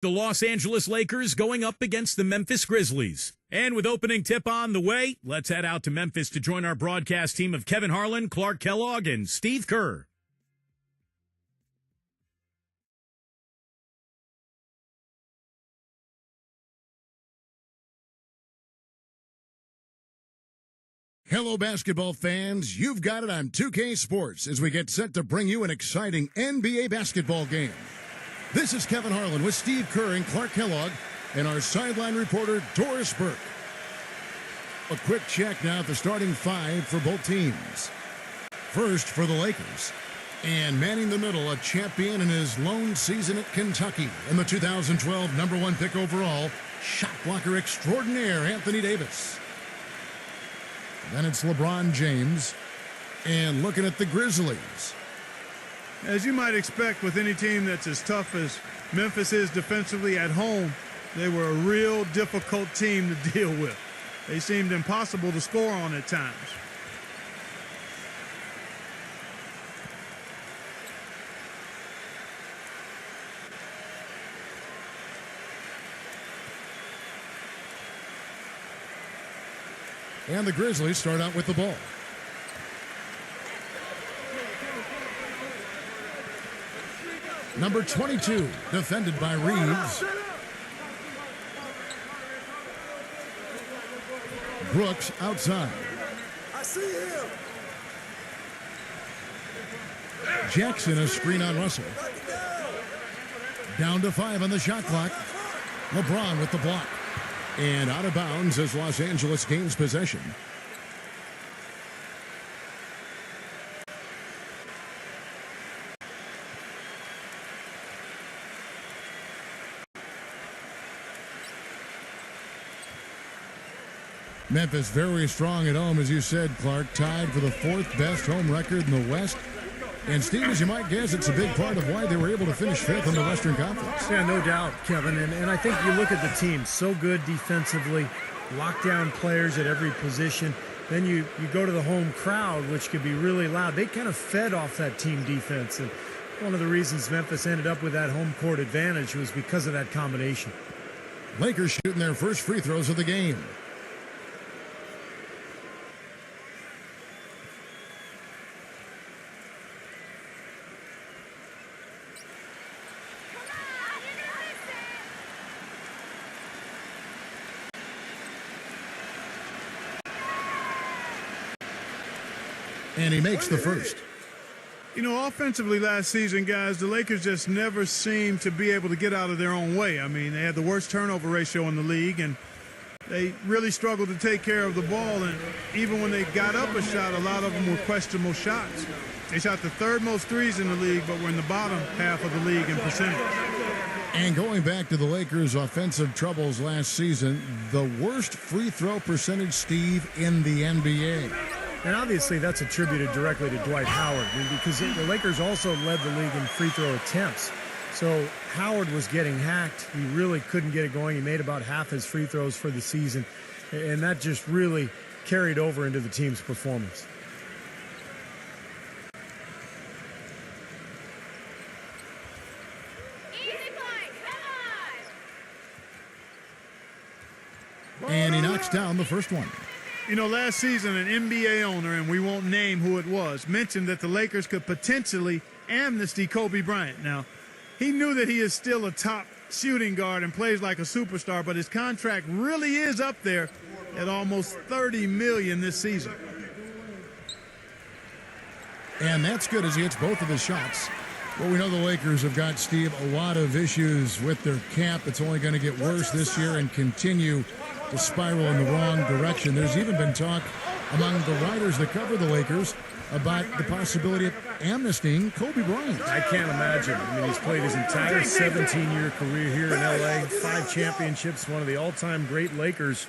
The Los Angeles Lakers going up against the Memphis Grizzlies. And with opening tip on the way, let's head out to Memphis to join our broadcast team of Kevin Harlan, Clark Kellogg, and Steve Kerr. Hello, basketball fans. You've got it on 2K Sports as we get set to bring you an exciting NBA basketball game. This is Kevin Harlan with Steve Kerr and Clark Kellogg and our sideline reporter, Doris Burke. A quick check now at the starting five for both teams. First for the Lakers. And manning the middle, a champion in his lone season at Kentucky. And the 2012 #1 pick overall, shot blocker extraordinaire, Anthony Davis. Then it's LeBron James. And looking at the Grizzlies. As you might expect with any team that's as tough as Memphis is defensively at home, they were a real difficult team to deal with. They seemed impossible to score on at times. And the Grizzlies start out with the ball. Number 22, defended by Reeves. Brooks outside. I see him. Jackson a screen on Russell. Down to 5 on the shot clock. LeBron with the block. And out of bounds as Los Angeles gains possession. Memphis very strong at home, as you said, Clark. Tied for the 4th best home record in the West. And, Steve, as you might guess, it's a big part of why they were able to finish 5th in the Western Conference. Yeah, no doubt, Kevin. And I think you look at the team, so good defensively, lockdown players at every position. Then you go to the home crowd, which could be really loud. They kind of fed off that team defense. And one of the reasons Memphis ended up with that home court advantage was because of that combination. Lakers shooting their first free throws of the game. And he makes the first. You know, offensively last season, guys, the Lakers just never seemed to be able to get out of their own way. I mean, they had the worst turnover ratio in the league, and they really struggled to take care of the ball. And even when they got up a shot, a lot of them were questionable shots. They shot the 3rd most threes in the league, but were in the bottom half of the league in percentage. And going back to the Lakers' offensive troubles last season, the worst free throw percentage, Steve, in the NBA. And obviously that's attributed directly to Dwight Howard, because the Lakers also led the league in free throw attempts. So Howard was getting hacked. He really couldn't get it going. He made about half his free throws for the season, and that just really carried over into the team's performance. And he knocks down the first one. You know, last season, an NBA owner, and we won't name who it was, mentioned that the Lakers could potentially amnesty Kobe Bryant. Now, he knew that he is still a top shooting guard and plays like a superstar, but his contract really is up there at almost $30 million this season. And that's good as he hits both of his shots. Well, we know the Lakers have got, Steve, a lot of issues with their cap. It's only going to get worse this year and continue to spiral in the wrong direction. There's even been talk among the writers that cover the Lakers about the possibility of amnestying Kobe Bryant. I can't imagine. I mean, he's played his entire 17-year career here in L.A., 5 championships, one of the all-time great Lakers.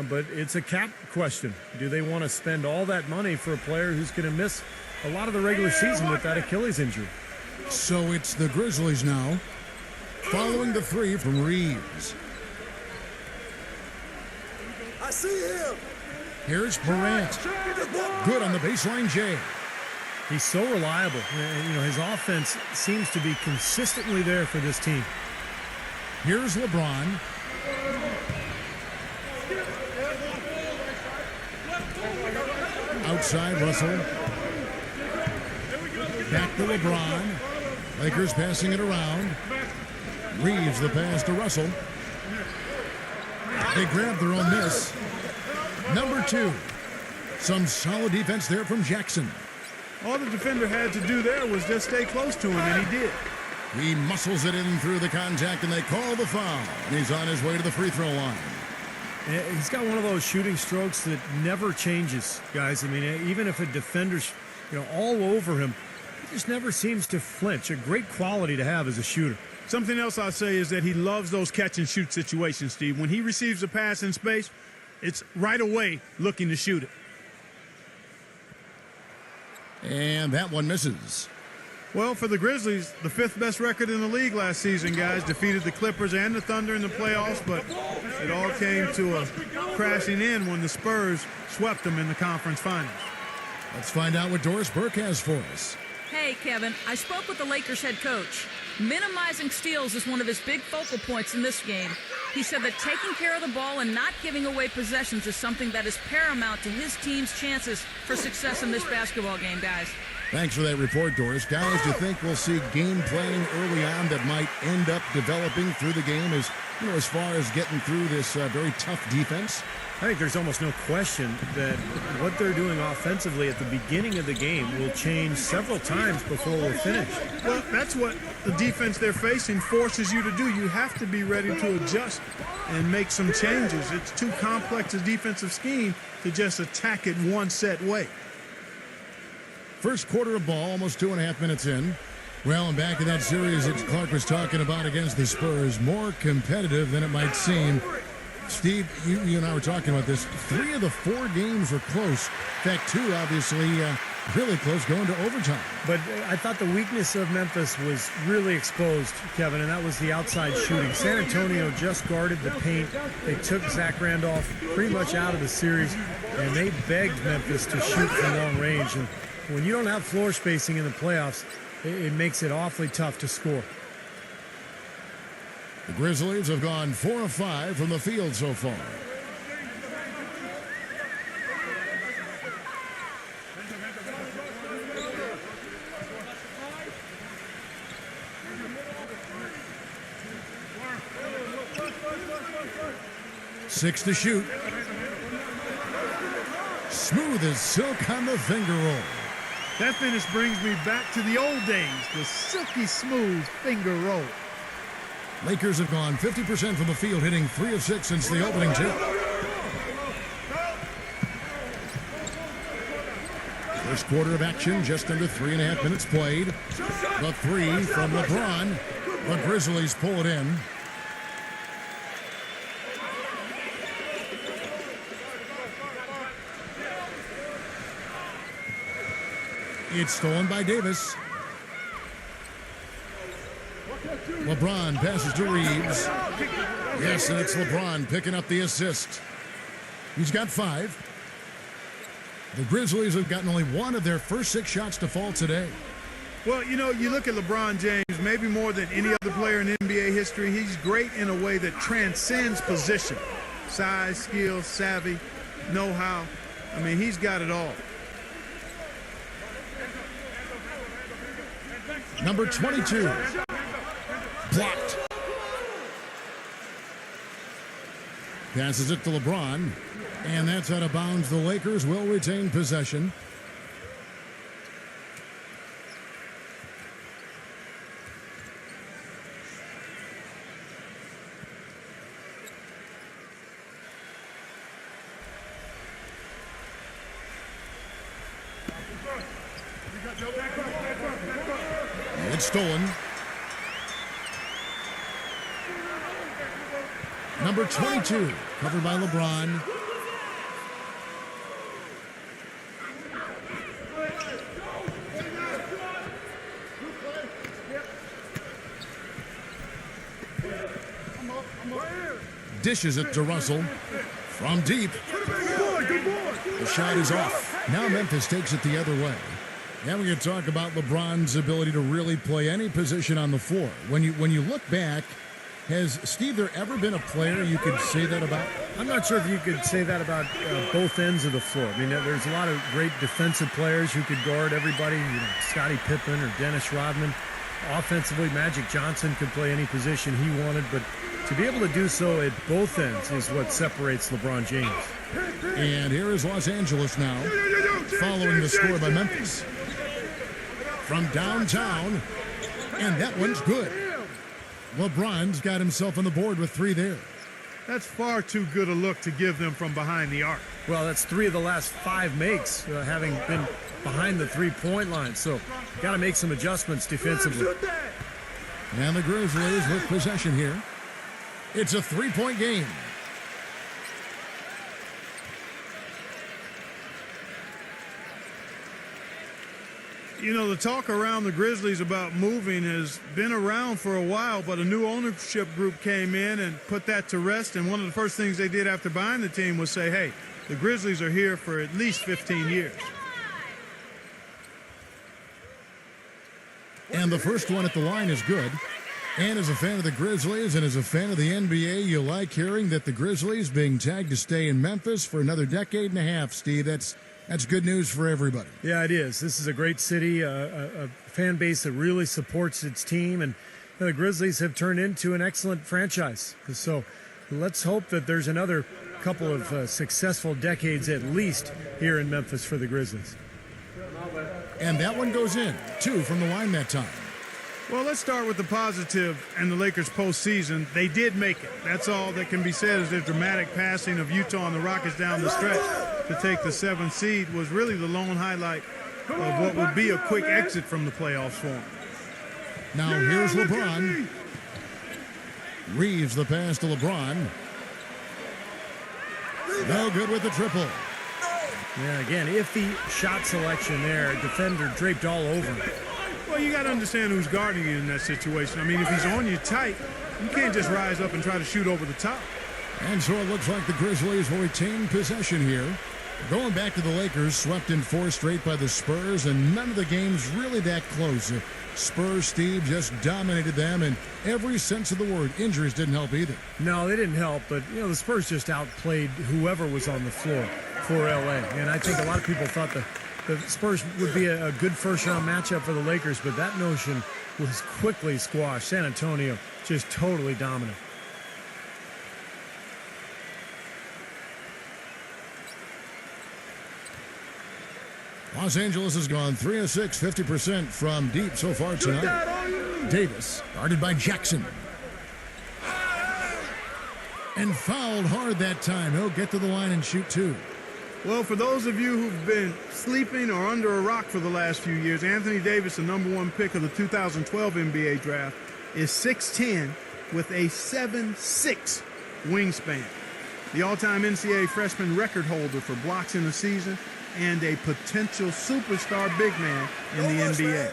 But it's a cap question. Do they want to spend all that money for a player who's going to miss a lot of the regular season with that Achilles injury? So it's the Grizzlies now, following the 3 from Reeves. I see him. Here's Morant. Good on the baseline, Jay. He's so reliable. You know, his offense seems to be consistently there for this team. Here's LeBron. Outside, Russell. Back to LeBron. Lakers passing it around. Reeves the pass to Russell. They grab their own miss. Number 2. Some solid defense there from Jackson. All the defender had to do there was just stay close to him, and he did. He muscles it in through the contact, and they call the foul. And he's on his way to the free throw line. He's got one of those shooting strokes that never changes, guys. I mean, even if a defender's, all over him, he just never seems to flinch. A great quality to have as a shooter. Something else I'll say is that he loves those catch-and-shoot situations, Steve. When he receives a pass in space, it's right away looking to shoot it. And that one misses. Well, for the Grizzlies, the 5th best record in the league last season, guys. Defeated the Clippers and the Thunder in the playoffs, but it all came to a crashing end when the Spurs swept them in the conference finals. Let's find out what Doris Burke has for us. Hey, Kevin, I spoke with the Lakers head coach. Minimizing steals is one of his big focal points in this game. He said that taking care of the ball and not giving away possessions is something that is paramount to his team's chances for success in this basketball game, guys. Thanks for that report, Doris. Guys, do you think we'll see game planning early on that might end up developing through the game as far as getting through this very tough defense? I think there's almost no question that what they're doing offensively at the beginning of the game will change several times before we're finished. Well, that's what the defense they're facing forces you to do. You have to be ready to adjust and make some changes. It's too complex a defensive scheme to just attack it one set way. First quarter of ball, almost 2.5 minutes in. Well, and back in that series that Clark was talking about against the Spurs, more competitive than it might seem. Steve, you and I were talking about this. 3 of the 4 games were close. In fact, 2 obviously really close, going to overtime. But I thought the weakness of Memphis was really exposed, Kevin, and that was the outside shooting. San Antonio just guarded the paint. They took Zach Randolph pretty much out of the series, and they begged Memphis to shoot from long range. And when you don't have floor spacing in the playoffs, it makes it awfully tough to score. The Grizzlies have gone 4 of 5 from the field so far. Six to shoot. Smooth as silk on the finger roll. That finish brings me back to the old days, the silky smooth finger roll. Lakers have gone 50% from the field, hitting 3 of 6 since the opening tip. First quarter of action, just under 3.5 minutes played. The 3 from LeBron. The Grizzlies pull it in. It's stolen by Davis. LeBron passes to Reeves. Yes, and it's LeBron picking up the assist. He's got 5. The Grizzlies have gotten only 1 of their first 6 shots to fall today. Well, you look at LeBron James, maybe more than any other player in NBA history, he's great in a way that transcends position. Size, skill, savvy, know-how. I mean, he's got it all. Number 22. Blocked. Passes it to LeBron. And that's out of bounds. The Lakers will retain possession. It's stolen. Number 22, covered by LeBron. Dishes it to Russell from deep. The shot is off. Now Memphis takes it the other way. Now we can talk about LeBron's ability to really play any position on the floor. When you look back Has, Steve, there ever been a player you could say that about? I'm not sure if you could say that about both ends of the floor. I mean, there's a lot of great defensive players who could guard everybody, Scottie Pippen or Dennis Rodman. Offensively, Magic Johnson could play any position he wanted, but to be able to do so at both ends is what separates LeBron James. And here is Los Angeles now, following the score by Memphis. From downtown, and that one's good. LeBron's got himself on the board with 3 there. That's far too good a look to give them from behind the arc. Well, that's 3 of the last 5 makes, having been behind the three-point line. So, got to make some adjustments defensively. And the Grizzlies with possession here. It's a 3-point game. The talk around the Grizzlies about moving has been around for a while, but a new ownership group came in and put that to rest. And one of the first things they did after buying the team was say, hey, the Grizzlies are here for at least 15 years. And the first one at the line is good. And as a fan of the Grizzlies and as a fan of the NBA, you like hearing that the Grizzlies being tagged to stay in Memphis for another decade and a half, Steve. That's good news for everybody. Yeah, it is. This is a great city, a fan base that really supports its team, and the Grizzlies have turned into an excellent franchise. So let's hope that there's another couple of successful decades at least here in Memphis for the Grizzlies. And that one goes in, 2 from the line that time. Well, let's start with the positive and the Lakers postseason. They did make it. That's all that can be said. Is their dramatic passing of Utah and the Rockets down the stretch to take the 7th seed was really the lone highlight of what would be a quick exit from the playoffs for them. Now here's LeBron. Reeves the pass to LeBron. No good with the triple. Yeah, again, iffy shot selection there. Defender draped all over him. Well, you got to understand who's guarding you in that situation. I mean, if he's on you tight, you can't just rise up and try to shoot over the top. And so it looks like the Grizzlies will retain possession here. Going back to the Lakers, swept in 4 straight by the Spurs, and none of the games really that close. Spurs, Steve, just dominated them in every sense of the word. Injuries didn't help either. No, they didn't help, but, the Spurs just outplayed whoever was on the floor for L.A. And I think a lot of people thought the Spurs would be a good first-round matchup for the Lakers, but that notion was quickly squashed. San Antonio just totally dominant. Los Angeles has gone 3 of 6, 50% from deep so far tonight. Davis, guarded by Jackson. And fouled hard that time. He'll get to the line and shoot 2. Well, for those of you who've been sleeping or under a rock for the last few years, Anthony Davis, the #1 pick of the 2012 NBA draft, is 6'10", with a 7'6" wingspan. The all-time NCAA freshman record holder for blocks in a season and a potential superstar big man in the NBA.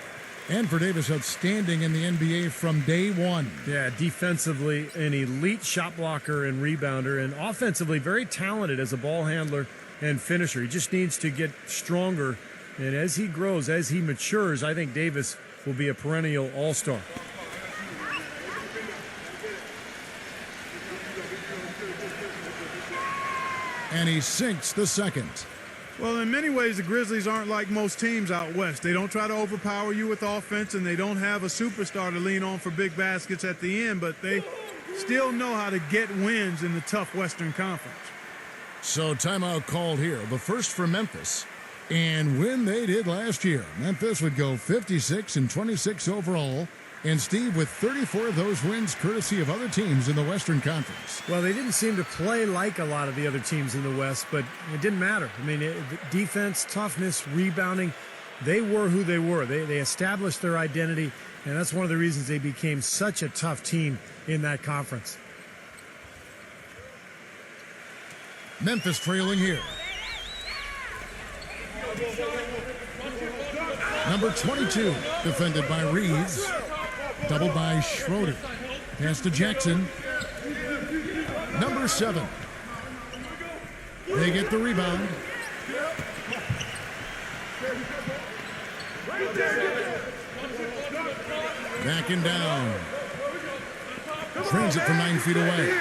And for Davis, outstanding in the NBA from day one. Yeah, defensively, an elite shot blocker and rebounder, and offensively, very talented as a ball handler and finisher. He just needs to get stronger, and as he grows, as he matures, I think Davis will be a perennial all-star. And he sinks the second. Well, in many ways, the Grizzlies aren't like most teams out west. They don't try to overpower you with offense, and they don't have a superstar to lean on for big baskets at the end, but they still know how to get wins in the tough Western Conference. So timeout called here, the first for Memphis. And when they did last year, Memphis would go 56-26 overall. And Steve, with 34 of those wins courtesy of other teams in the Western Conference. Well, they didn't seem to play like a lot of the other teams in the West, but it didn't matter. I mean, defense, toughness, rebounding, they were who they were. They established their identity, and that's one of the reasons they became such a tough team in that conference. Memphis trailing here. Number 22, defended by Reeves. Doubled by Schroeder. Pass to Jackson. Number 7. They get the rebound. Backing down. Trains it from 9 feet away.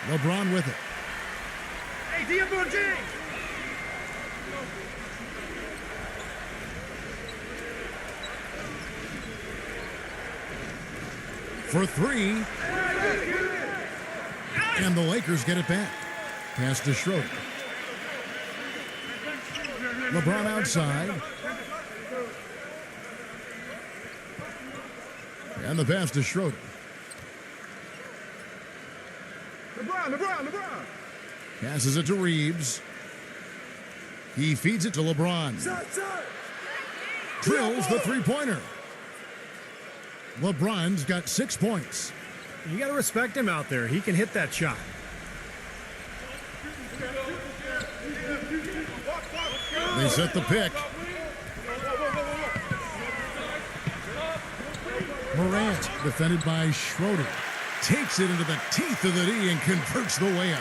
LeBron with it. Hey, D'Angelo James. For 3. And the Lakers get it back. Pass to Schroeder. LeBron outside. And the pass to Schroeder. LeBron. Passes it to Reeves. He feeds it to LeBron. Drills the three-pointer. LeBron's got 6 points. You got to respect him out there. He can hit that shot. They set the pick. Morant, defended by Schroeder, takes it into the teeth of the D and converts the layup.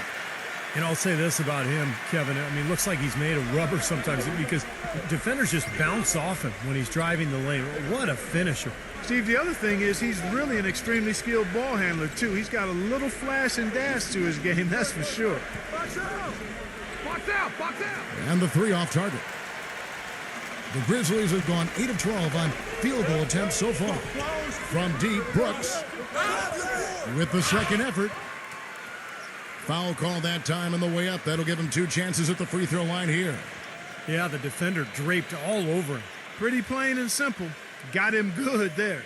And I'll say this about him, Kevin. I mean, looks like he's made of rubber sometimes because defenders just bounce off him when he's driving the lane. What a finisher. Steve, the other thing is he's really an extremely skilled ball handler, too. He's got a little flash and dash to his game, that's for sure. Box out! And the 3 off target. The Grizzlies have gone 8 of 12 on field goal attempts so far. From deep, Brooks with the second effort. Foul call that time on the way up. That'll give him 2 chances at the free throw line here. Yeah, the defender draped all over him. Pretty plain and simple. Got him good there.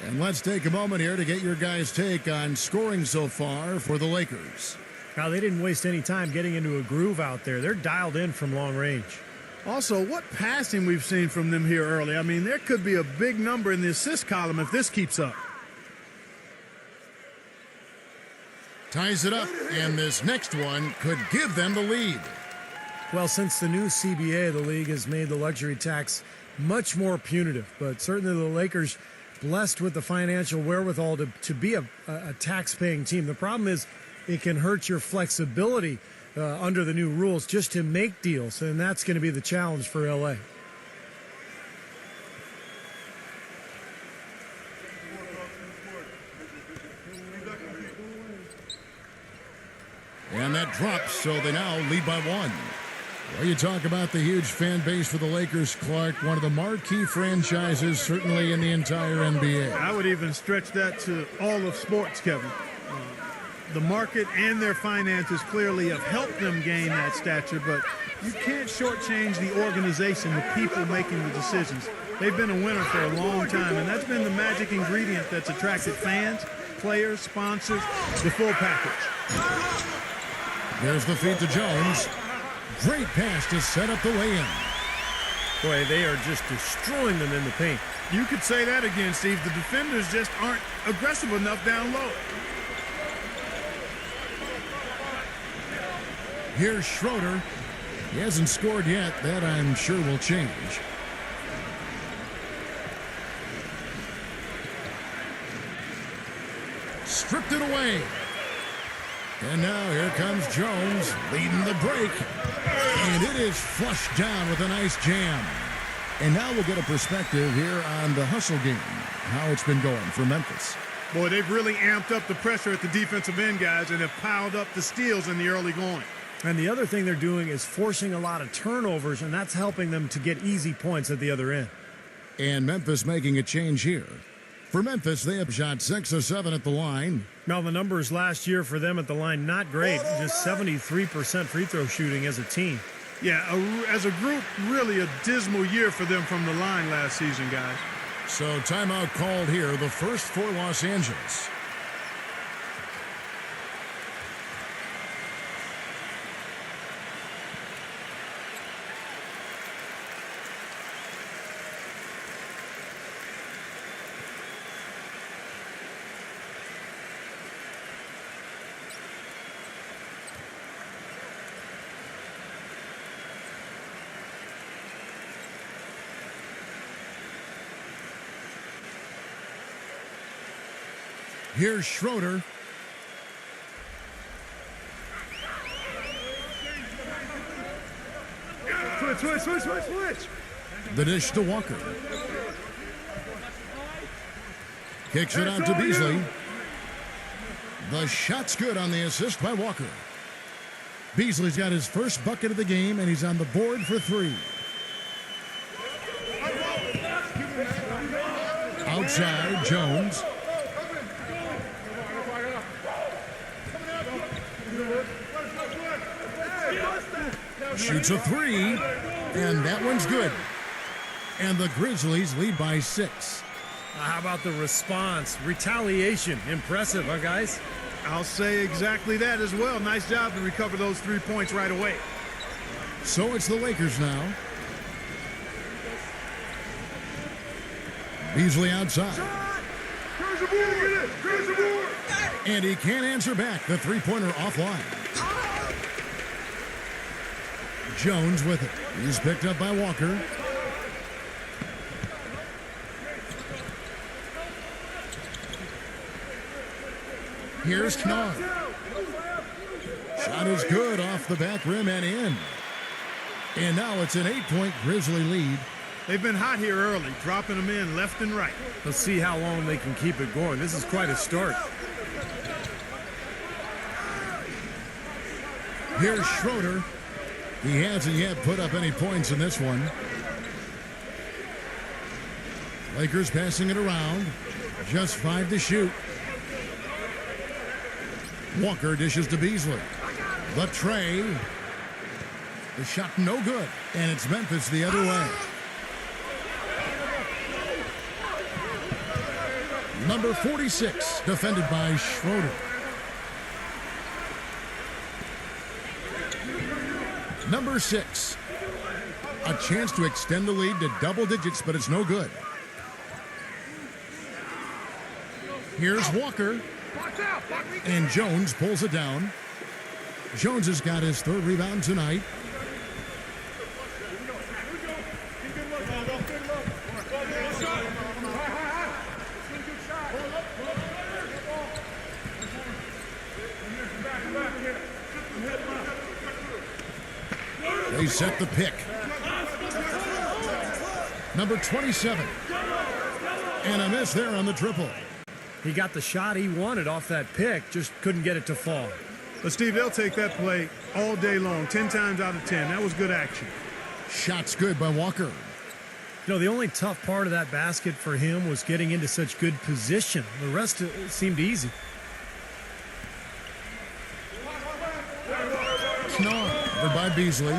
And let's take a moment here to get your guys' take on scoring so far for the Lakers. Now, they didn't waste any time getting into a groove out there. They're dialed in from long range. Also, what passing we've seen from them here early. I mean, there could be a big number in the assist column if this keeps up. Ties it up, and this next one could give them the lead. Well, since the new CBA, the league has made the luxury tax much more punitive. But certainly the Lakers blessed with the financial wherewithal to be a tax-paying team. The problem is it can hurt your flexibility under the new rules just to make deals, and that's going to be the challenge for L.A. And that drops, so they now lead by 1. Well, you talk about the huge fan base for the Lakers, Clark, one of the marquee franchises certainly in the entire NBA. I would even stretch that to all of sports, Kevin. The market and their finances clearly have helped them gain that stature, but you can't shortchange the organization, the people making the decisions. They've been a winner for a long time, and that's been the magic ingredient that's attracted fans, players, sponsors, the full package. There's the feed to Jones. Great pass to set up the lay-in. Boy, they are just destroying them in the paint. You could say that again, Steve. The defenders just aren't aggressive enough down low. Here's Schroeder. He hasn't scored yet. That, I'm sure, will change. Stripped it away. And now here comes Jones leading the break. And it is flushed down with a nice jam. And now we'll get a perspective here on the hustle game, how it's been going for Memphis. Boy, they've really amped up the pressure at the defensive end, guys, and have piled up the steals in the early going. And the other thing they're doing is forcing a lot of turnovers, and that's helping them to get easy points at the other end. And Memphis making a change here. For Memphis, they have shot 6 of 7 at the line. Now, the numbers last year for them at the line, not great. Just 73% free throw shooting as a team. Yeah, as a group, really a dismal year for them from the line last season, guys. So timeout called here, the first for Los Angeles. Here's Schroeder. Switch. The dish to Walker. Kicks it out to Beasley. The shot's good on the assist by Walker. Beasley's got his first bucket of the game, and he's on the board for 3. Outside, Jones. Shoots a 3, and that one's good. And the Grizzlies lead by 6. How about the response? Retaliation. Impressive, huh, guys? I'll say exactly that as well. Nice job to recover those 3 points right away. So it's the Lakers now. Beasley outside. And he can't answer back. The three-pointer offline. Jones with it. He's picked up by Walker. Here's Knott. Shot is good off the back rim and in. And now it's an 8-point Grizzly lead. They've been hot here early, dropping them in left and right. Let's see how long they can keep it going. This is quite a start. Here's Schroeder. He hasn't yet put up any points in this one. Lakers passing it around. Just 5 to shoot. Walker dishes to Beasley. The tray. The shot no good. And it's Memphis the other way. Number 46, defended by Schroeder. Number 6. A chance to extend the lead to double digits, but it's no good. Here's Walker. And Jones pulls it down. Jones has got his 3rd rebound tonight. They set the pick. Number 27. And a miss there on the triple. He got the shot he wanted off that pick, just couldn't get it to fall. But, Steve, they'll take that play all day long, 10 times out of 10. That was good action. Shot's good by Walker. You know, the only tough part of that basket for him was getting into such good position. The rest seemed easy. Knott by Beasley.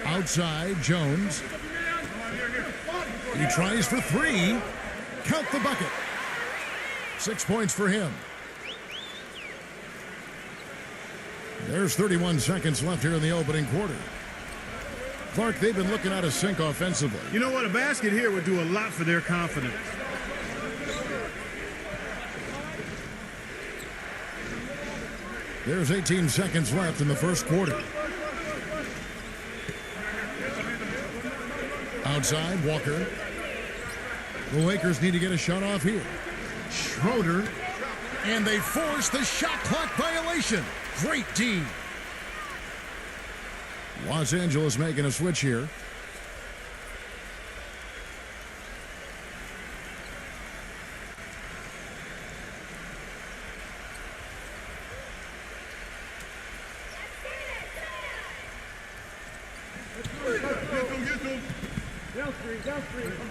Outside, Jones. He tries for 3. Count the bucket. 6 points for him. There's 31 seconds left here in the opening quarter. Clark, they've been looking out of sync offensively. You know what? A basket here would do a lot for their confidence. There's 18 seconds left in the first quarter. Outside, Walker. The Lakers need to get a shot off here. Schroeder. And they force the shot clock violation. Great D. Los Angeles making a switch here.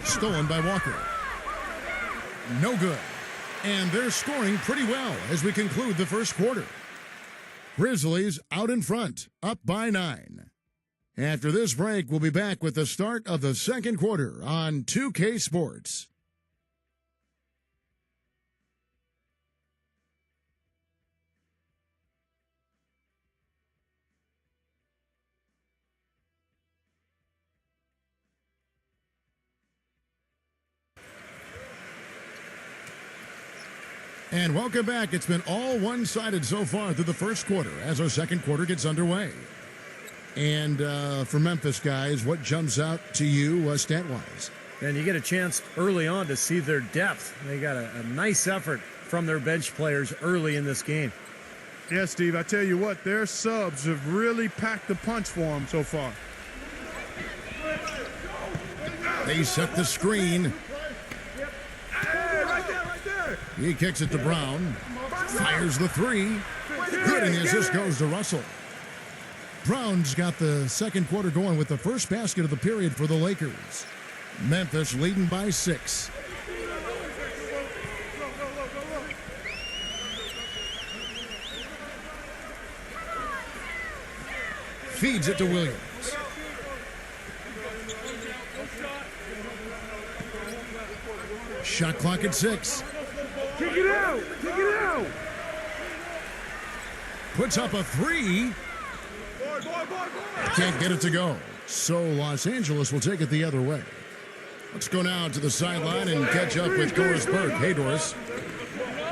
Stolen by Walker. No good. And they're scoring pretty well as we conclude the first quarter. Grizzlies out in front, up by 9. After this break, we'll be back with the start of the second quarter on 2K Sports. And welcome back. It's been all one-sided so far through the first quarter as our second quarter gets underway. And for Memphis, guys, what jumps out to you stat-wise? And you get a chance early on to see their depth. They got a nice effort from their bench players early in this game. Yeah, Steve, I tell you what, their subs have really packed the punch for them so far. They set the screen. He kicks it to Brown. Fires the three. Good, and the assist goes to Russell. Brown's got the second quarter going with the first basket of the period for the Lakers. Memphis leading by 6. Feeds it to Williams. Shot clock at 6. Kick it out! Kick it out! Puts up a 3. Can't get it to go. So Los Angeles will take it the other way. Let's go now to the sideline and catch up with Doris Burke. Hey, Doris.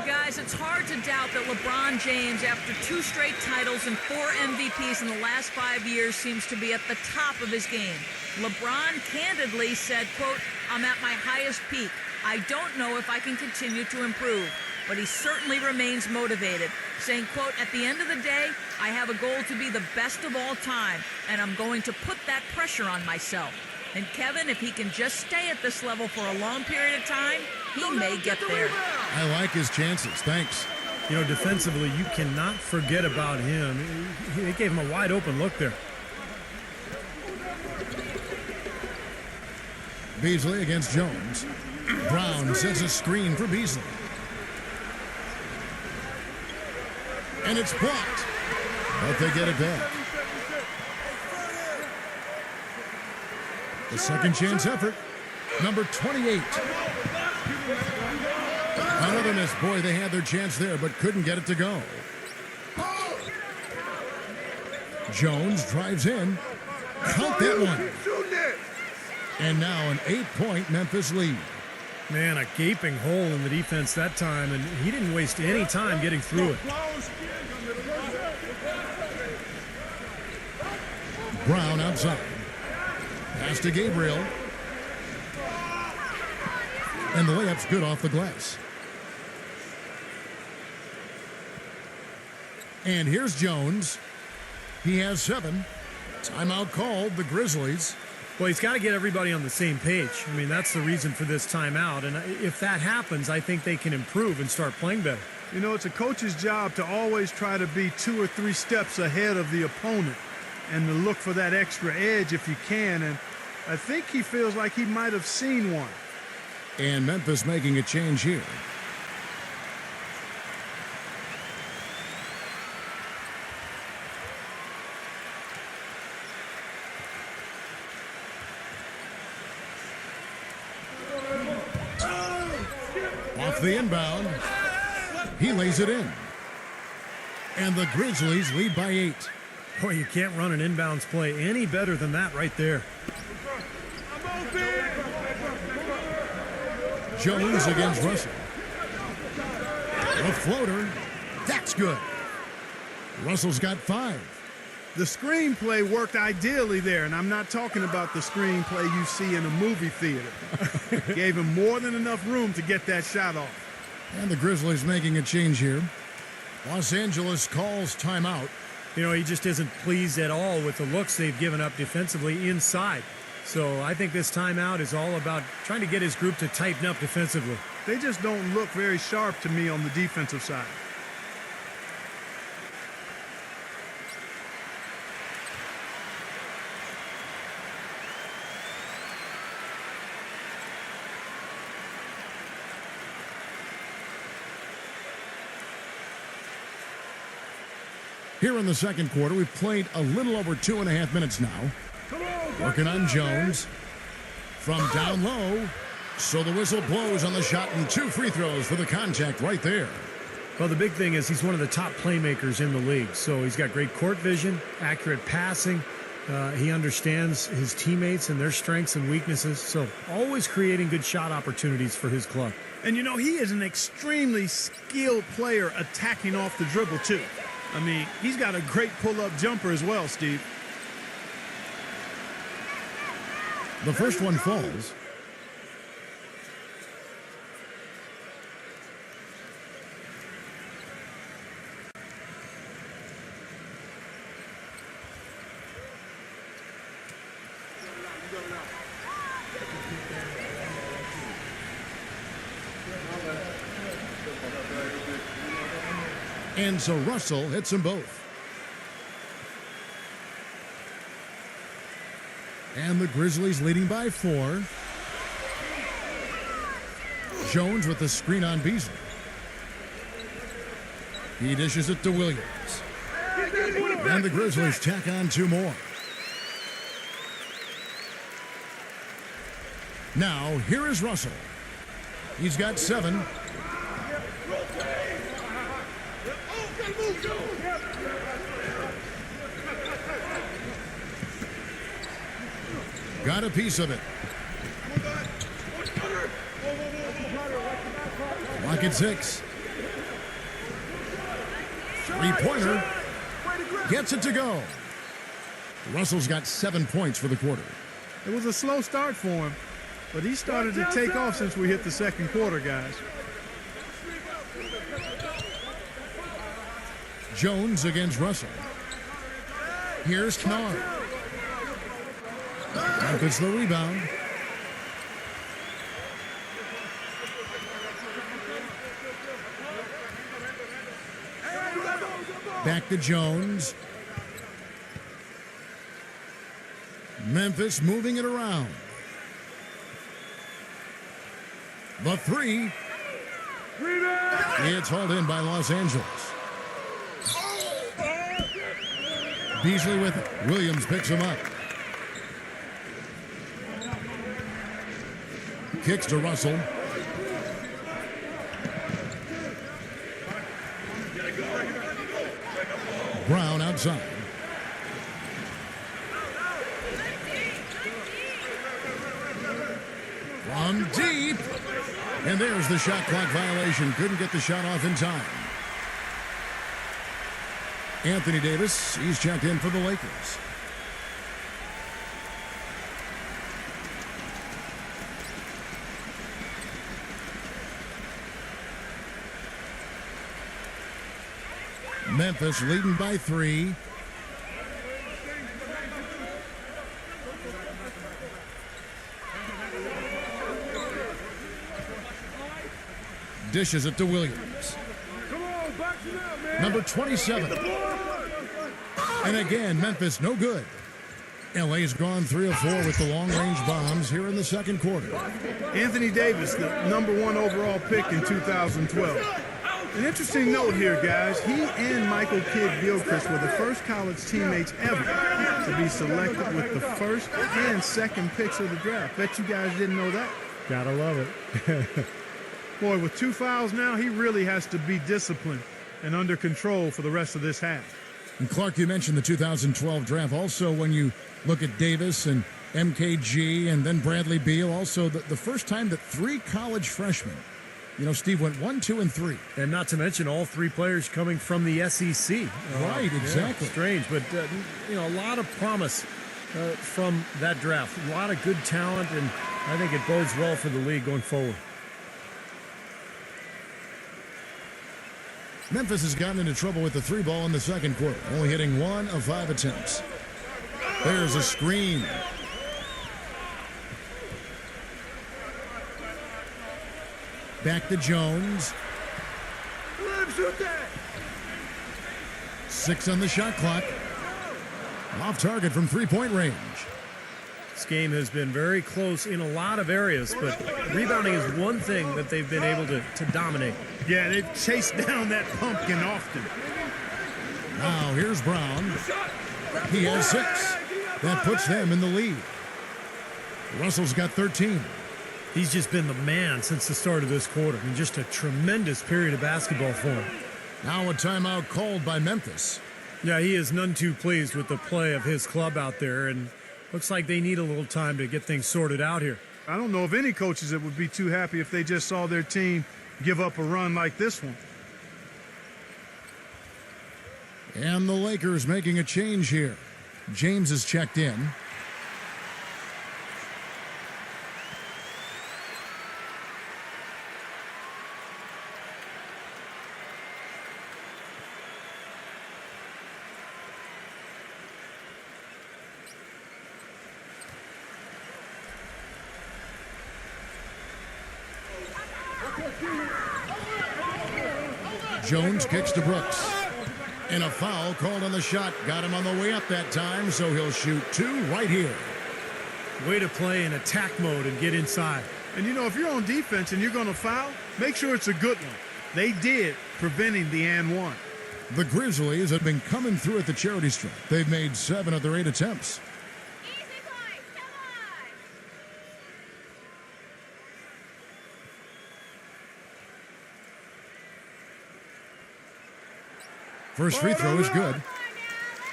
Guys, it's hard to doubt that LeBron James, after 2 straight titles and 4 MVPs in the last 5 years, seems to be at the top of his game. LeBron candidly said, quote, "I'm at my highest peak. I don't know if I can continue to improve." But he certainly remains motivated, saying, quote, "At the end of the day, I have a goal to be the best of all time, and I'm going to put that pressure on myself." And Kevin, if he can just stay at this level for a long period of time, he may get there. I like his chances. Thanks. You know, defensively, you cannot forget about him. They gave him a wide open look there. Beasley against Jones. Brown sets a screen for Beasley. And it's blocked. But they get it back. The second chance effort. Number 28. Another miss. Boy, they had their chance there, but couldn't get it to go. Jones drives in. Count that one. And now an 8-point Memphis lead. Man, a gaping hole in the defense that time, and he didn't waste any time getting through it. Brown outside. Pass to Gabriel. And the layup's good off the glass. And here's Jones. He has 7. Timeout called, the Grizzlies. Well, he's got to get everybody on the same page. I mean, that's the reason for this timeout. And if that happens, I think they can improve and start playing better. You know, it's a coach's job to always try to be 2 or 3 steps ahead of the opponent and to look for that extra edge if you can. And I think he feels like he might have seen one. And Memphis making a change here. Off the inbound. He lays it in. And the Grizzlies lead by 8. Boy, you can't run an inbounds play any better than that right there. Jones against Russell. A floater. That's good. Russell's got 5. The screenplay worked ideally there, and I'm not talking about the screenplay you see in a movie theater. Gave him more than enough room to get that shot off. And the Grizzlies making a change here. Los Angeles calls timeout. You know, he just isn't pleased at all with the looks they've given up defensively inside. So I think this timeout is all about trying to get his group to tighten up defensively. They just don't look very sharp to me on the defensive side. Here in the second quarter, we've played a little over 2.5 minutes now. Working on Jones. From down low. So the whistle blows on the shot and 2 free throws for the contact right there. Well, the big thing is he's one of the top playmakers in the league. So he's got great court vision, accurate passing. He understands his teammates and their strengths and weaknesses. So always creating good shot opportunities for his club. And, you know, he is an extremely skilled player attacking off the dribble, too. I mean, he's got a great pull-up jumper as well, Steve. The first one falls. And so Russell hits them both. And the Grizzlies leading by 4. Jones with the screen on Beasley. He dishes it to Williams. And the Grizzlies tack on 2 more. Now, here is Russell. He's got 7. Got a piece of it. Clock at 6. 3-pointer. Gets it to go. Russell's got 7 points for the quarter. It was a slow start for him, but he started to take off since we hit the second quarter, guys. Jones against Russell. Here's Kennard. Gets the rebound. Back to Jones. Memphis moving it around. The 3. It's hauled in by Los Angeles. Beasley with it. Williams picks him up. Kicks to Russell. Brown outside. From deep. And there's the shot clock violation. Couldn't get the shot off in time. Anthony Davis, he's checked in for the Lakers. Memphis leading by 3. Dishes it to Williams. Number 27. And again, Memphis no good. LA's gone 3 of 4 with the long-range bombs here in the second quarter. Anthony Davis, the #1 overall pick in 2012. An interesting note here, guys. He and Michael Kidd-Gilchrist were the first college teammates ever to be selected with the first and second picks of the draft. Bet you guys didn't know that. Gotta love it. Boy, with 2 fouls now, he really has to be disciplined and under control for the rest of this half. And Clark, you mentioned the 2012 draft. Also, when you look at Davis and MKG and then Bradley Beal, also the first time that 3 college freshmen, Steve, went 1, 2, and 3. And not to mention all 3 players coming from the SEC. Right, exactly. Yeah, strange, but, a lot of promise from that draft. A lot of good talent, and I think it bodes well for the league going forward. Memphis has gotten into trouble with the 3 ball in the second quarter, only hitting 1 of 5 attempts. There's a screen. Back to Jones. 6 on the shot clock. Off target from 3-point range. This game has been very close in a lot of areas, but rebounding is one thing that they've been able to dominate. Yeah, they've chased down that pumpkin often. Now here's Brown. He has 6. That puts them in the lead. Russell's got 13. He's just been the man since the start of this quarter. I mean, just a tremendous period of basketball for him. Now a timeout called by Memphis. Yeah, he is none too pleased with the play of his club out there, and looks like they need a little time to get things sorted out here. I don't know of any coaches that would be too happy if they just saw their team give up a run like this one. And the Lakers making a change here. James is checked in. Jones kicks to Brooks. And a foul called on the shot. Got him on the way up that time, so he'll shoot 2 right here. Way to play in attack mode and get inside. And you know, if you're on defense and you're going to foul, make sure it's a good one. They did, preventing the and one. The Grizzlies have been coming through at the charity stripe. They've made 7 of their 8 attempts. First free throw is good.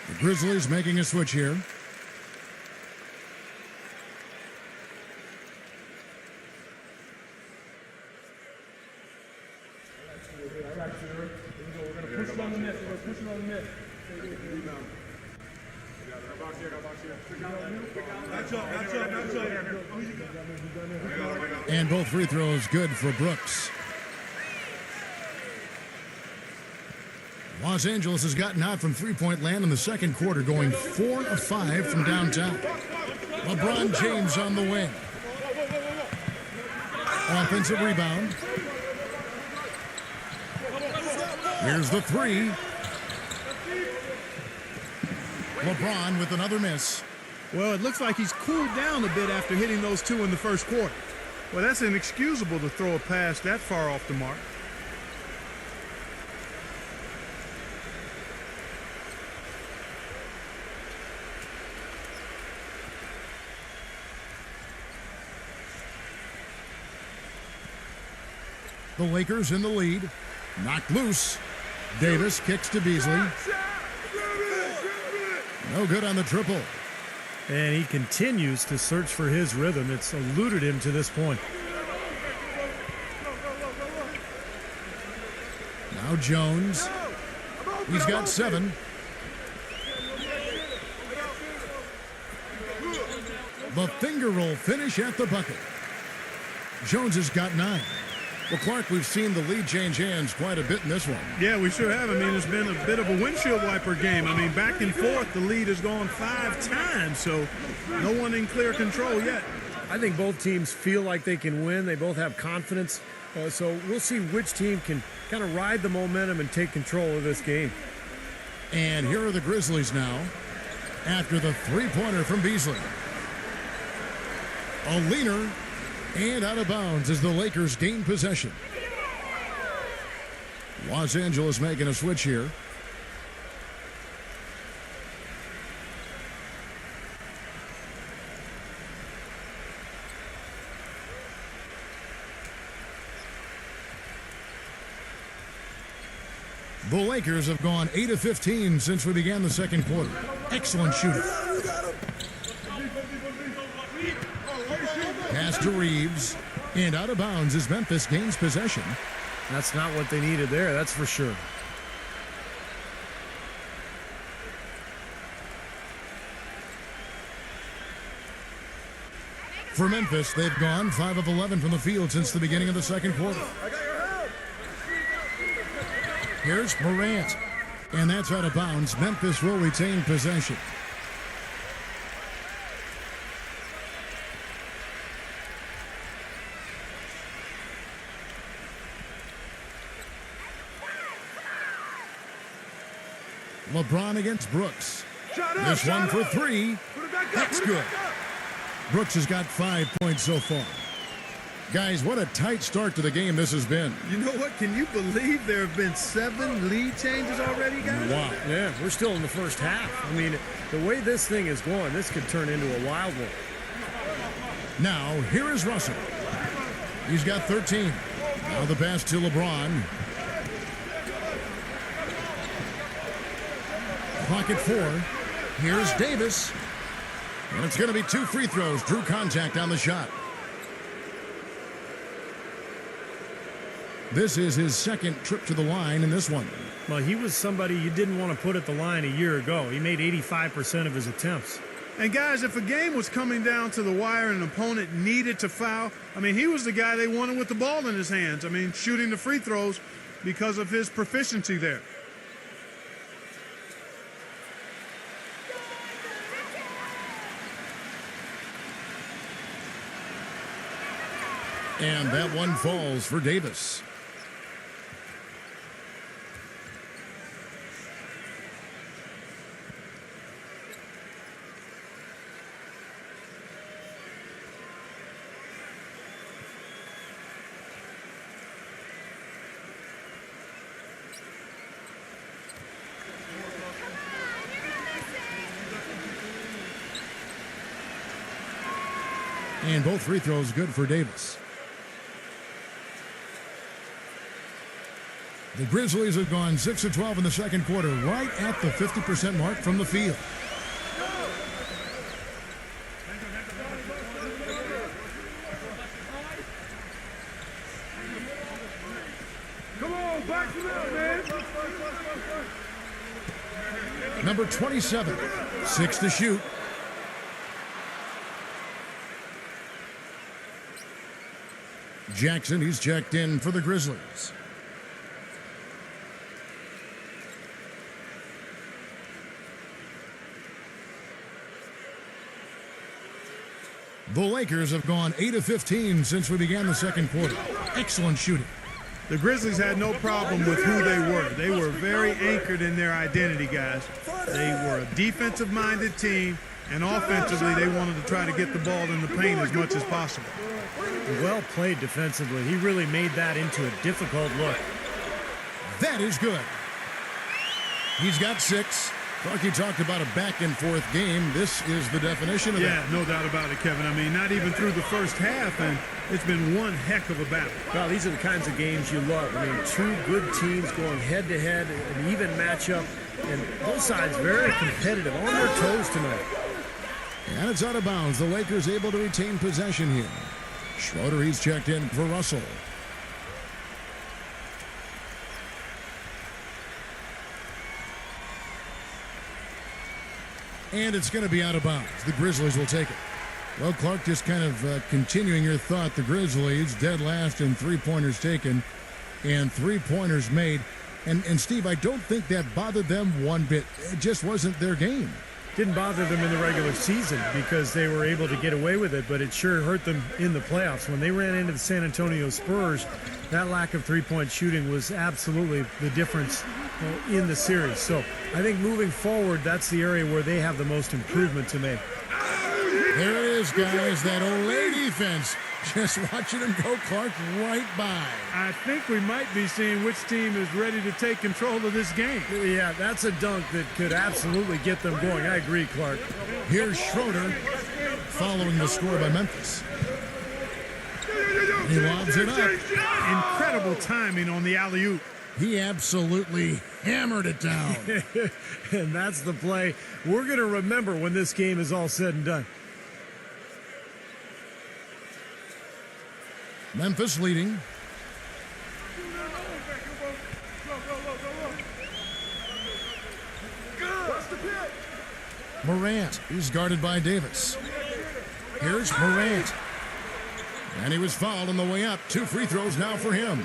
The Grizzlies making a switch here. And both free throws good for Brooks. Los Angeles has gotten hot from three-point land in the second quarter, going 4 of 5 from downtown. LeBron James on the wing. Offensive rebound. Here's the 3. LeBron with another miss. Well, it looks like he's cooled down a bit after hitting those 2 in the first quarter. Well, that's inexcusable to throw a pass that far off the mark. The Lakers in the lead. Knocked loose. Davis kicks to Beasley. No good on the triple. And he continues to search for his rhythm. It's eluded him to this point. Now Jones. He's got 7. The finger roll finish at the bucket. Jones has got 9. Well, Clark, we've seen the lead change hands quite a bit in this one. Yeah, we sure have. I mean, it's been a bit of a windshield wiper game. I mean, back and forth, the lead has gone 5 times, so no one in clear control yet. I think both teams feel like they can win. They both have confidence. So we'll see which team can kind of ride the momentum and take control of this game. And here are the Grizzlies now after the three-pointer from Beasley. A leaner and out of bounds as the Lakers gain possession. Los Angeles making a switch here. The Lakers have gone 8 of 15 since we began the second quarter. Excellent shooting. Pass to Reeves, and out of bounds as Memphis gains possession. That's not what they needed there, that's for sure. For Memphis, they've gone 5 of 11 from the field since the beginning of the second quarter. Here's Morant, and that's out of bounds. Memphis will retain possession. LeBron against Brooks. This one for 3. That's good. Brooks has got 5 points so far. Guys, what a tight start to the game this has been. You know what? Can you believe there have been 7 lead changes already, guys? Wow. Yeah, we're still in the first half. I mean, the way this thing is going, this could turn into a wild one. Now, here is Russell. He's got 13. Now the pass to LeBron. Pocket 4. Here's Davis. And it's going to be 2 free throws. Drew contact on the shot. This is his second trip to the line in this one. Well, he was somebody you didn't want to put at the line a year ago. He made 85% of his attempts. And guys, if a game was coming down to the wire and an opponent needed to foul, I mean, he was the guy they wanted with the ball in his hands. I mean, shooting the free throws because of his proficiency there. And that one falls for Davis. And both free throws good for Davis. The Grizzlies have gone 6 of 12 in the second quarter, right at the 50% mark from the field. Come on, back it up, man. Number 27, 6 to shoot. Jackson, he's checked in for the Grizzlies. The Lakers have gone 8 of 15 since we began the second quarter. Excellent shooting. The Grizzlies had no problem with who they were. They were very anchored in their identity, guys. They were a defensive-minded team, and offensively, they wanted to try to get the ball in the paint as much as possible. Well played defensively. He really made that into a difficult look. That is good. He's got 6. Clarkie talked about a back-and-forth game. This is the definition of that. Yeah, no doubt about it, Kevin. I mean, not even through the first half, and it's been one heck of a battle. Well, these are the kinds of games you love. I mean, two good teams going head-to-head, an even matchup, and both sides very competitive, on their toes tonight. And it's out of bounds. The Lakers able to retain possession here. Schroeder, he's checked in for Russell. And it's going to be out of bounds. The Grizzlies will take it. Well, Clark, just kind of continuing your thought, the Grizzlies dead last in three-pointers taken and three-pointers made. And Steve, I don't think that bothered them one bit. It just wasn't their game. Didn't bother them in the regular season because they were able to get away with it, but it sure hurt them in the playoffs. When they ran into the San Antonio Spurs, that lack of three-point shooting was absolutely the difference in the series. So I think moving forward, that's the area where they have the most improvement to make. There it is, guys, that Olay defense. Just watching him go, Clark, right by. I think we might be seeing which team is ready to take control of this game. Yeah, that's a dunk that could absolutely get them going. I agree, Clark. Here's Schroeder following the score by Memphis. He lobs it up. Incredible timing on the alley-oop. He absolutely hammered it down. And that's the play we're going to remember when this game is all said and done. Memphis leading. Morant, he's guarded by Davis. Here's Morant. And he was fouled on the way up. 2 free throws now for him.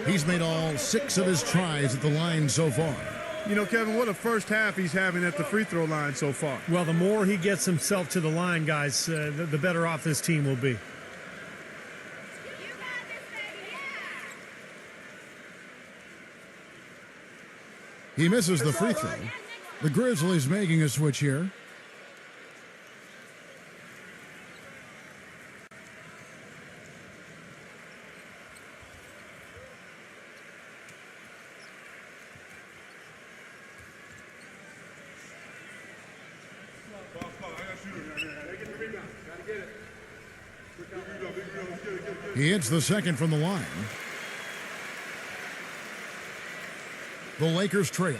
He's made all 6 of his tries at the line so far. You know, Kevin, what a first half he's having at the free throw line so far. Well, the more he gets himself to the line, guys, the better off this team will be. He misses the free throw. The Grizzlies making a switch here. He hits the second from the line. The Lakers trail.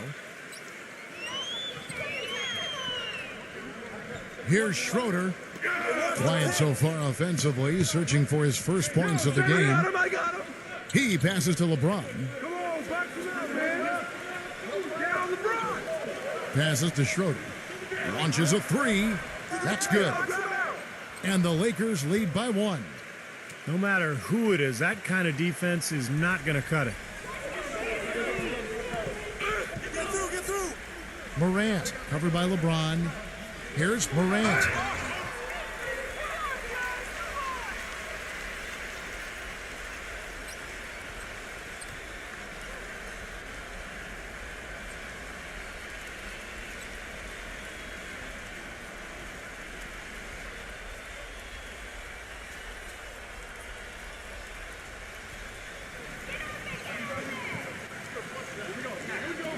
Here's Schroeder. Quiet so far offensively, searching for his first points of the game. He passes to LeBron. Come on, back to that, man. Get on LeBron. Passes to Schroeder. Launches a 3. That's good. And the Lakers lead by 1. No matter who it is, that kind of defense is not going to cut it. Get through. Morant, covered by LeBron. Here's Morant.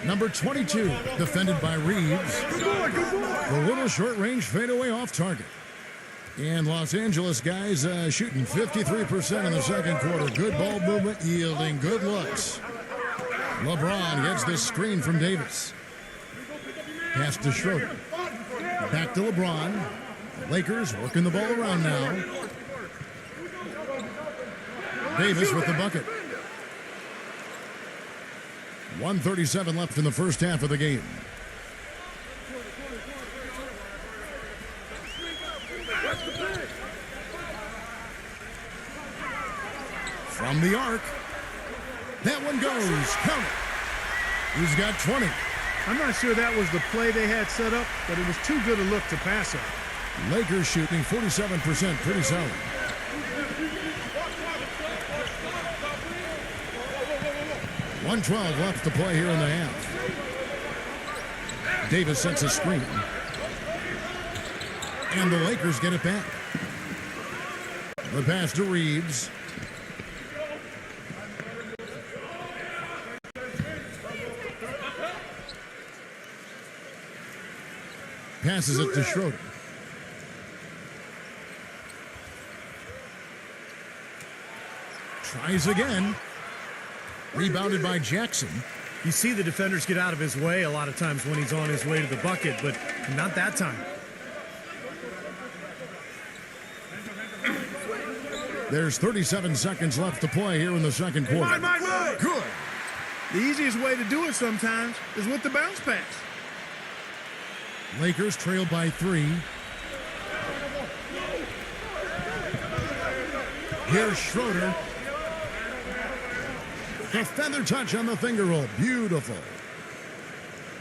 Number 22, defended by Reeves. The little short-range fadeaway off target. And Los Angeles guys shooting 53% in the second quarter. Good ball movement, yielding good looks. LeBron gets this screen from Davis. Pass to Schroeder. Back to LeBron. The Lakers working the ball around now. Davis with the bucket. 1:37 left in the first half of the game. From the arc. That one goes. Count it. He's got 20. I'm not sure that was the play they had set up, but it was too good a look to pass up. Lakers shooting 47%, pretty solid. .112 left to play here in the half. Davis sets a screen. And the Lakers get it back. The pass to Reeves. Passes it to Schroeder. Tries again. Rebounded by Jackson. You see the defenders get out of his way a lot of times when he's on his way to the bucket, but not that time. There's 37 seconds left to play here in the second quarter. Good. The easiest way to do it sometimes is with the bounce pass. Lakers trail by 3. Here's Schroeder. The feather touch on the finger roll. Beautiful.